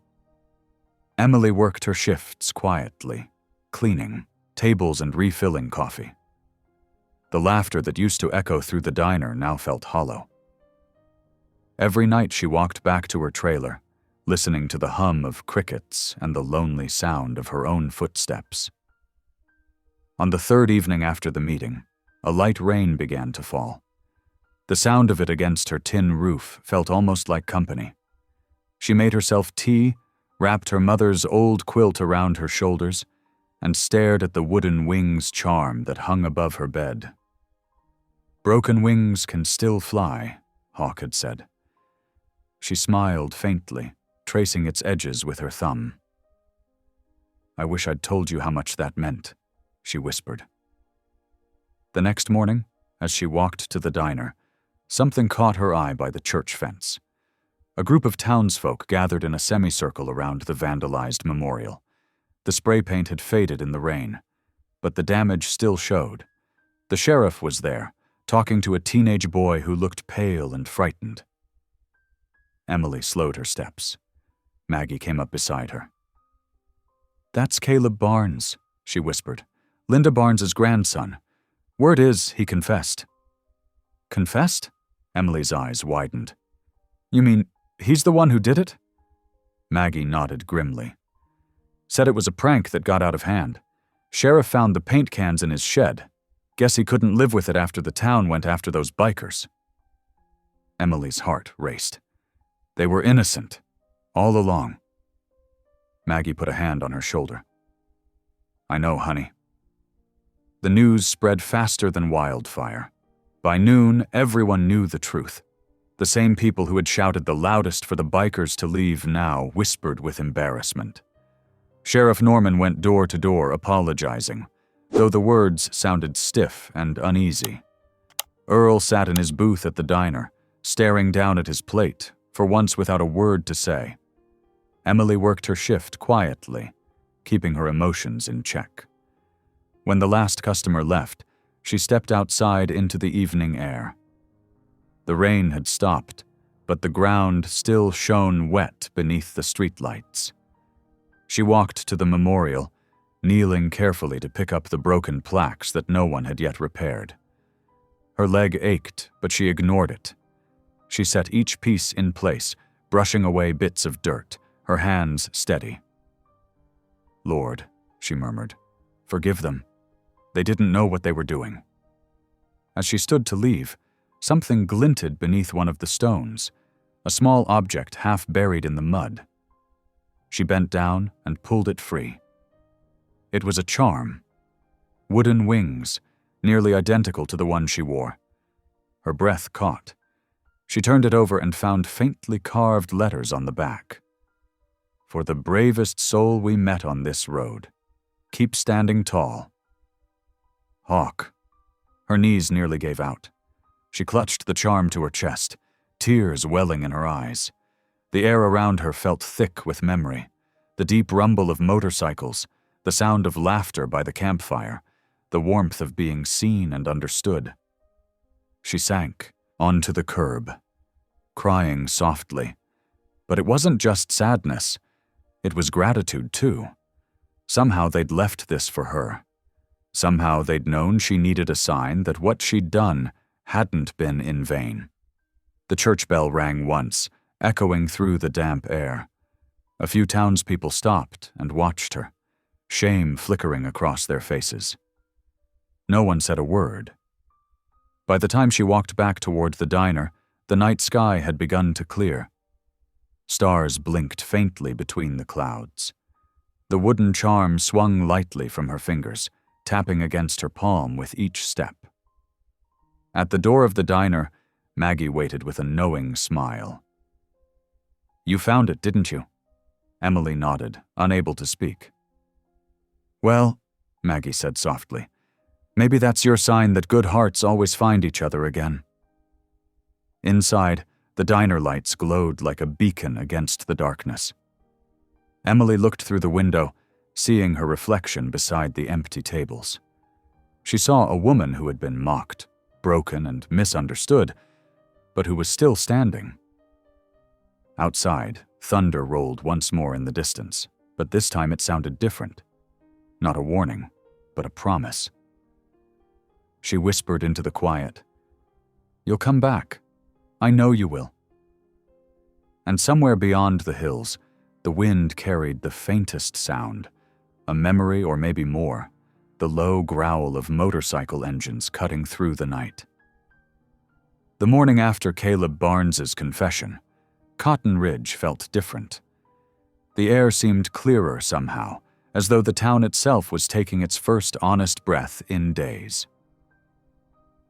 Emily worked her shifts quietly, cleaning, tables and refilling coffee. The laughter that used to echo through the diner now felt hollow. Every night she walked back to her trailer, listening to the hum of crickets and the lonely sound of her own footsteps. On the third evening after the meeting, a light rain began to fall. The sound of it against her tin roof felt almost like company. She made herself tea, wrapped her mother's old quilt around her shoulders, and stared at the wooden wings charm that hung above her bed. "Broken wings can still fly," Hawk had said. She smiled faintly, tracing its edges with her thumb. "I wish I'd told you how much that meant," she whispered. The next morning, as she walked to the diner, something caught her eye by the church fence. A group of townsfolk gathered in a semicircle around the vandalized memorial. The spray paint had faded in the rain, but the damage still showed. The sheriff was there, talking to a teenage boy who looked pale and frightened. Emily slowed her steps. Maggie came up beside her. "That's Caleb Barnes," she whispered. "Linda Barnes's grandson. Word is he confessed." "Confessed?" Emily's eyes widened. "You mean he's the one who did it?" Maggie nodded grimly. "Said it was a prank that got out of hand. Sheriff found the paint cans in his shed. Guess he couldn't live with it after the town went after those bikers. Emily's heart raced. They were innocent, all along. Maggie put a hand on her shoulder. I know, honey. The news spread faster than wildfire. By noon, everyone knew the truth. The same people who had shouted the loudest for the bikers to leave now whispered with embarrassment. Sheriff Norman went door to door apologizing, though the words sounded stiff and uneasy. Earl sat in his booth at the diner, staring down at his plate, for once without a word to say. Emily worked her shift quietly, keeping her emotions in check. When the last customer left, she stepped outside into the evening air. The rain had stopped, but the ground still shone wet beneath the streetlights. She walked to the memorial, kneeling carefully to pick up the broken plaques that no one had yet repaired. Her leg ached, but she ignored it. She set each piece in place, brushing away bits of dirt, her hands steady. Lord, she murmured, forgive them. They didn't know what they were doing. As she stood to leave, something glinted beneath one of the stones, a small object half buried in the mud. She bent down and pulled it free. It was a charm. Wooden wings, nearly identical to the one she wore. Her breath caught. She turned it over and found faintly carved letters on the back. For the bravest soul we met on this road, keep standing tall. Hawk. Her knees nearly gave out. She clutched the charm to her chest, tears welling in her eyes. The air around her felt thick with memory, the deep rumble of motorcycles, the sound of laughter by the campfire, the warmth of being seen and understood. She sank onto the curb, crying softly. But it wasn't just sadness. It was gratitude, too. Somehow they'd left this for her. Somehow they'd known she needed a sign that what she'd done hadn't been in vain. The church bell rang once, echoing through the damp air. A few townspeople stopped and watched her, shame flickering across their faces. No one said a word. By the time she walked back toward the diner, the night sky had begun to clear. Stars blinked faintly between the clouds. The wooden charm swung lightly from her fingers, tapping against her palm with each step. At the door of the diner, Maggie waited with a knowing smile. You found it, didn't you? Emily nodded, unable to speak. Well, Maggie said softly, maybe that's your sign that good hearts always find each other again. Inside, the diner lights glowed like a beacon against the darkness. Emily looked through the window, seeing her reflection beside the empty tables. She saw a woman who had been mocked, broken, and misunderstood, but who was still standing. Outside, thunder rolled once more in the distance, but this time it sounded different. Not a warning, but a promise. She whispered into the quiet, "You'll come back. I know you will." And somewhere beyond the hills, the wind carried the faintest sound, a memory or maybe more, the low growl of motorcycle engines cutting through the night. The morning after Caleb Barnes's confession, Cotton Ridge felt different. The air seemed clearer somehow, as though the town itself was taking its first honest breath in days.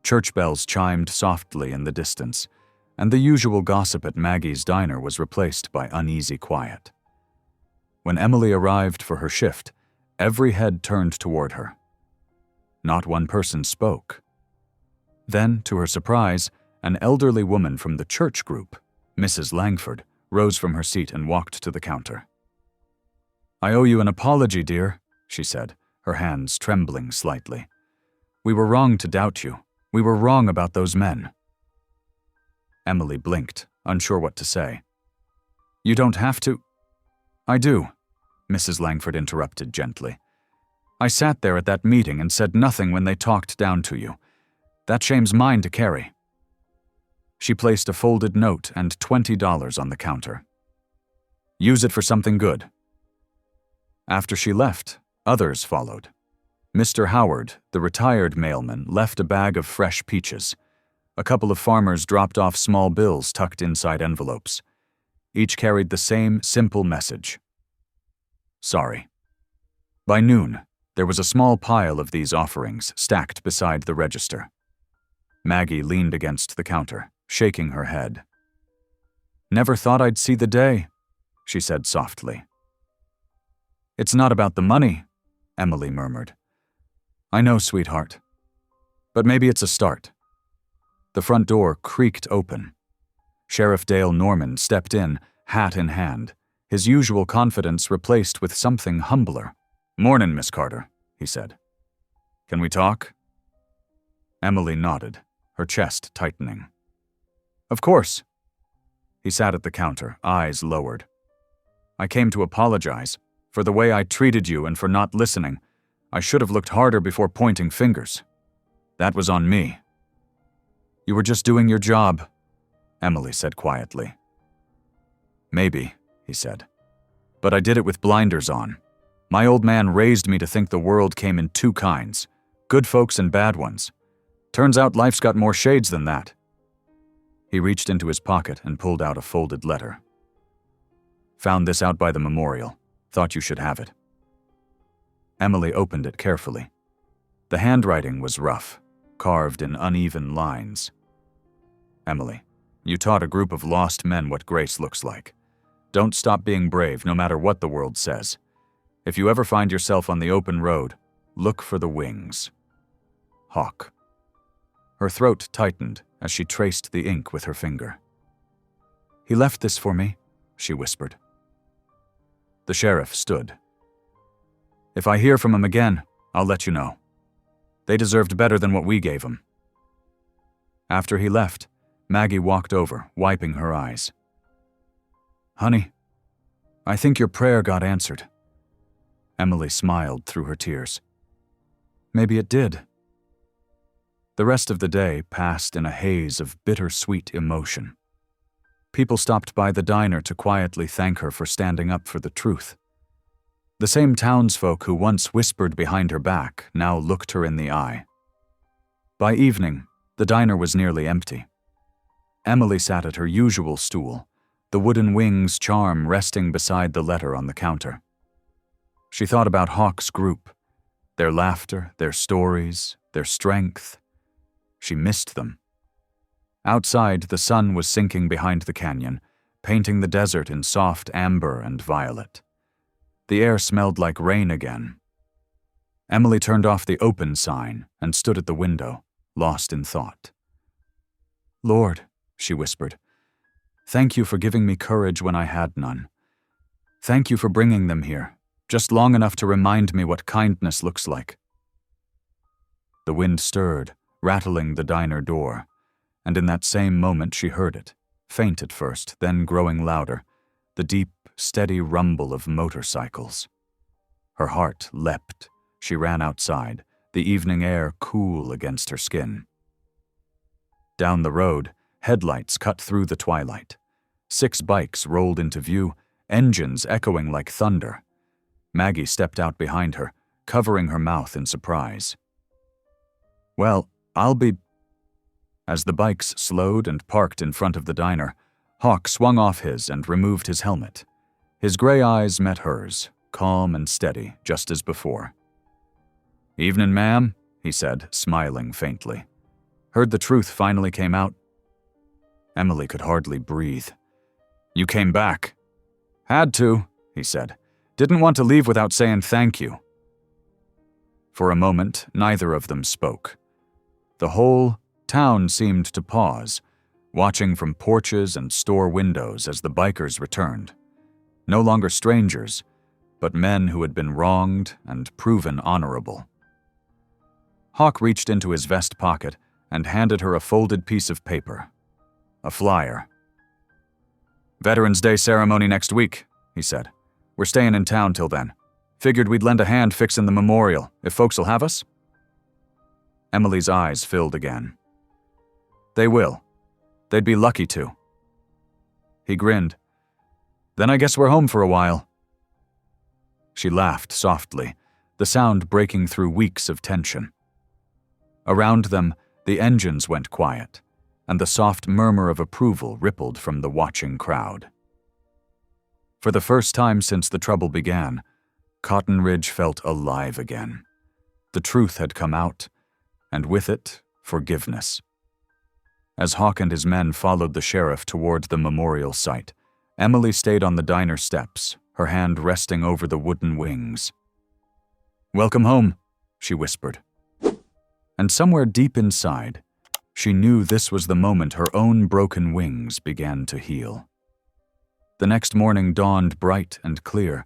Church bells chimed softly in the distance, and the usual gossip at Maggie's diner was replaced by uneasy quiet. When Emily arrived for her shift, every head turned toward her. Not one person spoke. Then, to her surprise, an elderly woman from the church group, Mrs. Langford, rose from her seat and walked to the counter. "I owe you an apology, dear," she said, her hands trembling slightly. "We were wrong to doubt you. We were wrong about those men." Emily blinked, unsure what to say. "You don't have to—" "I do," Mrs. Langford interrupted gently. "I sat there at that meeting and said nothing when they talked down to you. That shame's mine to carry." She placed a folded note and $20 on the counter. "Use it for something good." After she left, others followed. Mr. Howard, the retired mailman, left a bag of fresh peaches. A couple of farmers dropped off small bills tucked inside envelopes. Each carried the same simple message. Sorry. By noon, there was a small pile of these offerings stacked beside the register. Maggie leaned against the counter, shaking her head. Never thought I'd see the day, she said softly. It's not about the money, Emily murmured. I know, sweetheart. But maybe it's a start. The front door creaked open. Sheriff Dale Norman stepped in, hat in hand, his usual confidence replaced with something humbler. Mornin', Miss Carter, he said. Can we talk? Emily nodded, her chest tightening. Of course. He sat at the counter, eyes lowered. I came to apologize for the way I treated you and for not listening. I should have looked harder before pointing fingers. That was on me. You were just doing your job, Emily said quietly. Maybe, he said. But I did it with blinders on. My old man raised me to think the world came in two kinds, good folks and bad ones. Turns out life's got more shades than that. He reached into his pocket and pulled out a folded letter. Found this out by the memorial. Thought you should have it. Emily opened it carefully. The handwriting was rough, carved in uneven lines. Emily, you taught a group of lost men what grace looks like. Don't stop being brave, no matter what the world says. If you ever find yourself on the open road, look for the wings. Hawk. Her throat tightened as she traced the ink with her finger. He left this for me, she whispered. The sheriff stood. If I hear from him again, I'll let you know. They deserved better than what we gave them. After he left, Maggie walked over, wiping her eyes. Honey, I think your prayer got answered. Emily smiled through her tears. Maybe it did. The rest of the day passed in a haze of bittersweet emotion. People stopped by the diner to quietly thank her for standing up for the truth. The same townsfolk who once whispered behind her back now looked her in the eye. By evening, the diner was nearly empty. Emily sat at her usual stool, the wooden wings charm resting beside the letter on the counter. She thought about Hawk's group, their laughter, their stories, their strength. She missed them. Outside, the sun was sinking behind the canyon, painting the desert in soft amber and violet. The air smelled like rain again. Emily turned off the open sign and stood at the window, lost in thought. Lord, she whispered, thank you for giving me courage when I had none. Thank you for bringing them here, just long enough to remind me what kindness looks like. The wind stirred, rattling the diner door, and in that same moment she heard it, faint at first, then growing louder, the deep, steady rumble of motorcycles. Her heart leapt. She ran outside, the evening air cool against her skin. Down the road, headlights cut through the twilight. 6 bikes rolled into view, engines echoing like thunder. Maggie stepped out behind her, covering her mouth in surprise. Well, I'll be... As the bikes slowed and parked in front of the diner, Hawk swung off his and removed his helmet. His gray eyes met hers, calm and steady, just as before. Evening, ma'am, he said, smiling faintly. Heard the truth finally came out. Emily could hardly breathe. You came back. Had to, he said. Didn't want to leave without saying thank you. For a moment, neither of them spoke. The whole town seemed to pause, watching from porches and store windows as the bikers returned. No longer strangers, but men who had been wronged and proven honorable. Hawk reached into his vest pocket and handed her a folded piece of paper. A flyer. Veterans Day ceremony next week, he said. We're staying in town till then. Figured we'd lend a hand fixing the memorial, if folks'll have us. Emily's eyes filled again. They will. They'd be lucky to. He grinned. Then I guess we're home for a while. She laughed softly, the sound breaking through weeks of tension. Around them, the engines went quiet, and the soft murmur of approval rippled from the watching crowd. For the first time since the trouble began, Cotton Ridge felt alive again. The truth had come out, and with it, forgiveness. As Hawk and his men followed the sheriff toward the memorial site, Emily stayed on the diner steps, her hand resting over the wooden wings. "Welcome home," she whispered. And somewhere deep inside, she knew this was the moment her own broken wings began to heal. The next morning dawned bright and clear,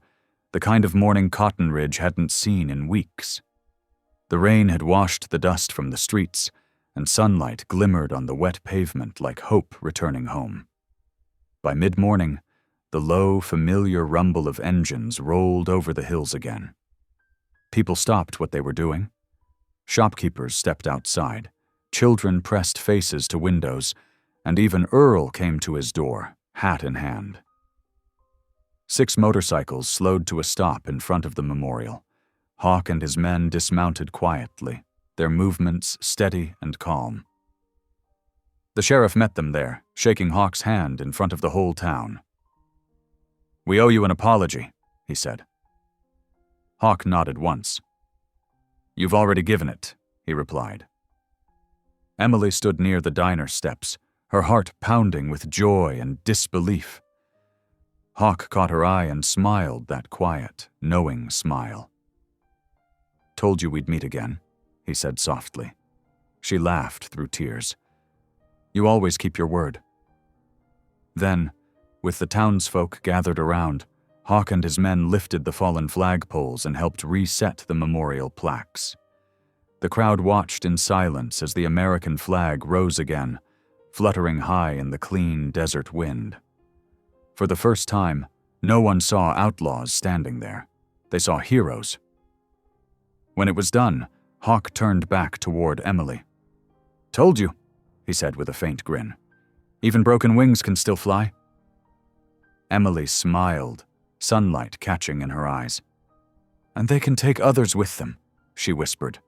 the kind of morning Cotton Ridge hadn't seen in weeks. The rain had washed the dust from the streets, and sunlight glimmered on the wet pavement like hope returning home. By mid-morning, the low, familiar rumble of engines rolled over the hills again. People stopped what they were doing. Shopkeepers stepped outside, children pressed faces to windows, and even Earl came to his door, hat in hand. 6 motorcycles slowed to a stop in front of the memorial. Hawk and his men dismounted quietly, their movements steady and calm. The sheriff met them there, shaking Hawk's hand in front of the whole town. "We owe you an apology," he said. Hawk nodded once. "You've already given it," he replied. Emily stood near the diner steps, her heart pounding with joy and disbelief. Hawk caught her eye and smiled that quiet, knowing smile. "Told you we'd meet again," he said softly. She laughed through tears. "You always keep your word." Then, with the townsfolk gathered around, Hawk and his men lifted the fallen flagpoles and helped reset the memorial plaques. The crowd watched in silence as the American flag rose again, fluttering high in the clean desert wind. For the first time, no one saw outlaws standing there. They saw heroes. When it was done, Hawk turned back toward Emily. "Told you," he said with a faint grin. "Even broken wings can still fly." Emily smiled, sunlight catching in her eyes. "And they can take others with them," she whispered.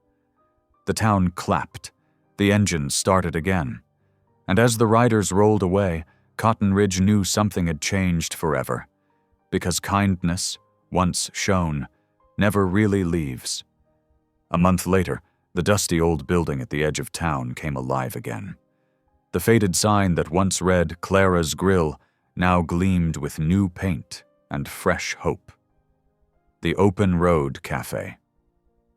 The town clapped. The engines started again. And as the riders rolled away, Cotton Ridge knew something had changed forever. Because kindness, once shown, never really leaves. A month later, the dusty old building at the edge of town came alive again. The faded sign that once read Clara's Grill now gleamed with new paint and fresh hope. The Open Road Cafe.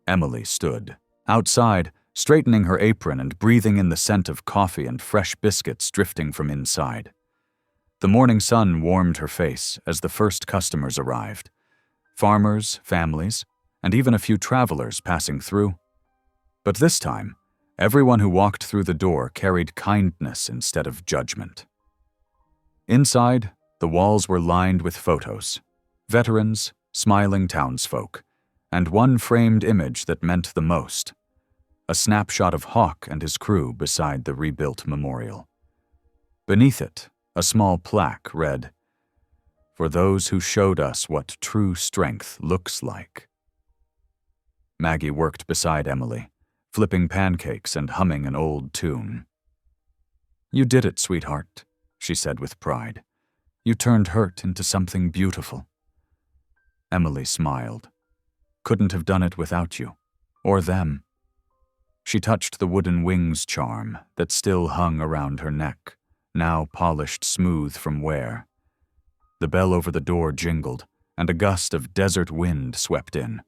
Emily stood outside, straightening her apron and breathing in the scent of coffee and fresh biscuits drifting from inside. The morning sun warmed her face as the first customers arrived. Farmers, families, and even a few travelers passing through. But this time, everyone who walked through the door carried kindness instead of judgment. Inside, the walls were lined with photos, veterans, smiling townsfolk, and one framed image that meant the most, a snapshot of Hawk and his crew beside the rebuilt memorial. Beneath it, a small plaque read, "For those who showed us what true strength looks like." Maggie worked beside Emily, flipping pancakes and humming an old tune. "You did it, sweetheart," she said with pride. "You turned hurt into something beautiful." Emily smiled. "Couldn't have done it without you, or them." She touched the wooden wings charm that still hung around her neck, now polished smooth from wear. The bell over the door jingled, and a gust of desert wind swept in.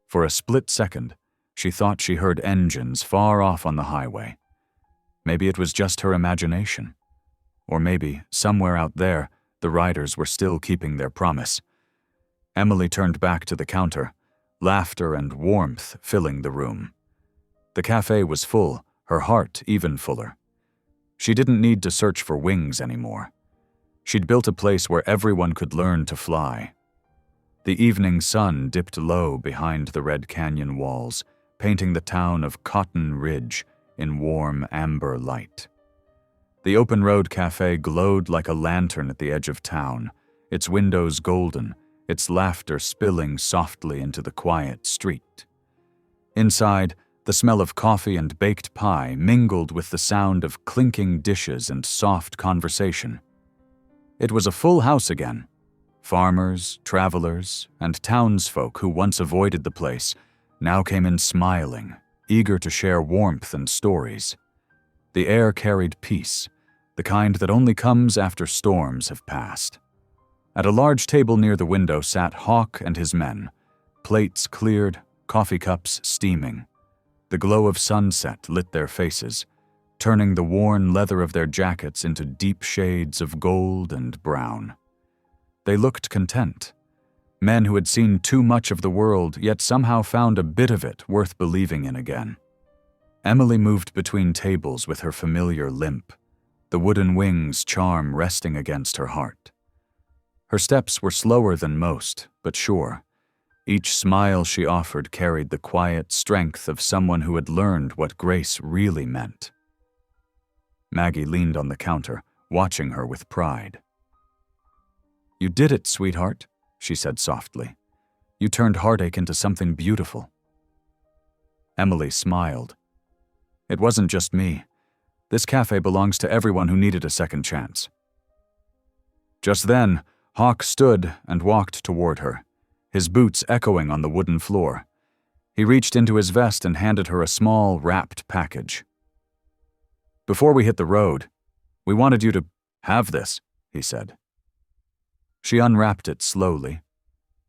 For a split second, she thought she heard engines far off on the highway. Maybe it was just her imagination. Or maybe, somewhere out there, the riders were still keeping their promise. Emily turned back to the counter, laughter and warmth filling the room. The cafe was full, her heart even fuller. She didn't need to search for wings anymore. She'd built a place where everyone could learn to fly. The evening sun dipped low behind the Red Canyon walls, painting the town of Cotton Ridge in warm amber light. The Open Road Cafe glowed like a lantern at the edge of town, its windows golden, its laughter spilling softly into the quiet street. Inside, the smell of coffee and baked pie mingled with the sound of clinking dishes and soft conversation. It was a full house again. Farmers, travelers, and townsfolk who once avoided the place now came in smiling, eager to share warmth and stories. The air carried peace, the kind that only comes after storms have passed. At a large table near the window sat Hawk and his men, plates cleared, coffee cups steaming. The glow of sunset lit their faces, turning the worn leather of their jackets into deep shades of gold and brown. They looked content. Men who had seen too much of the world, yet somehow found a bit of it worth believing in again. Emily moved between tables with her familiar limp, the wooden wings' charm resting against her heart. Her steps were slower than most, but sure. Each smile she offered carried the quiet strength of someone who had learned what grace really meant. Maggie leaned on the counter, watching her with pride. "You did it, sweetheart," she said softly. "You turned heartache into something beautiful." Emily smiled. "It wasn't just me. This cafe belongs to everyone who needed a second chance." Just then, Hawk stood and walked toward her, his boots echoing on the wooden floor. He reached into his vest and handed her a small, wrapped package. "Before we hit the road, we wanted you to have this," he said. She unwrapped it slowly.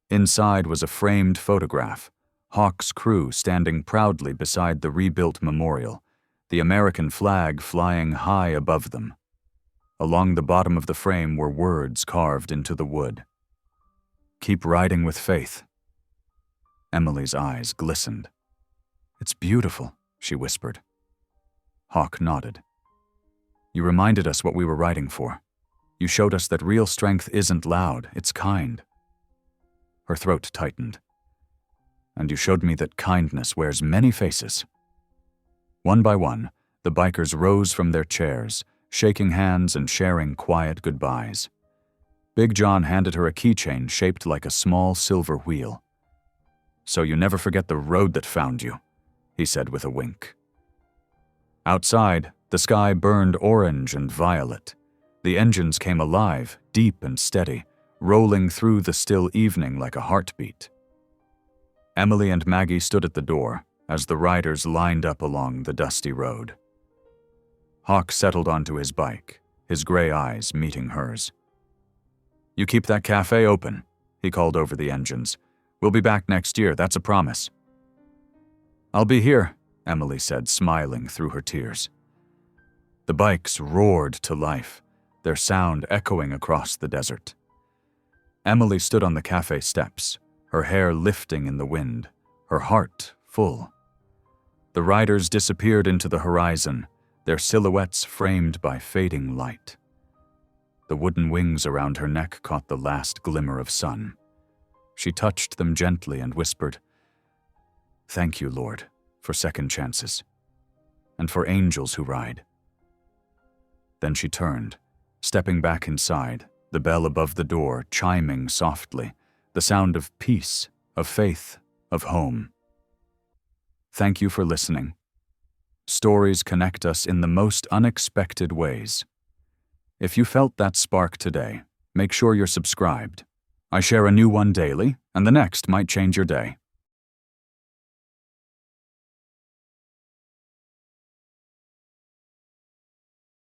Inside was a framed photograph, Hawk's crew standing proudly beside the rebuilt memorial, the American flag flying high above them. Along the bottom of the frame were words carved into the wood. "Keep riding with faith." Emily's eyes glistened. "It's beautiful," she whispered. Hawk nodded. "You reminded us what we were riding for. You showed us that real strength isn't loud, it's kind." Her throat tightened. "And you showed me that kindness wears many faces." One by one, the bikers rose from their chairs, shaking hands and sharing quiet goodbyes. Big John handed her a keychain shaped like a small silver wheel. "So you never forget the road that found you," he said with a wink. Outside, the sky burned orange and violet. The engines came alive, deep and steady, rolling through the still evening like a heartbeat. Emily and Maggie stood at the door as the riders lined up along the dusty road. Hawk settled onto his bike, his gray eyes meeting hers. "You keep that cafe open," he called over the engines. "We'll be back next year, that's a promise." "I'll be here," Emily said, smiling through her tears. The bikes roared to life, their sound echoing across the desert. Emily stood on the cafe steps, her hair lifting in the wind, her heart full. The riders disappeared into the horizon, their silhouettes framed by fading light. The wooden wings around her neck caught the last glimmer of sun. She touched them gently and whispered, "Thank you, Lord, for second chances, and for angels who ride." Then she turned, stepping back inside, the bell above the door chiming softly, the sound of peace, of faith, of home. Thank you for listening. Stories connect us in the most unexpected ways. If you felt that spark today, make sure you're subscribed. I share a new one daily, and the next might change your day.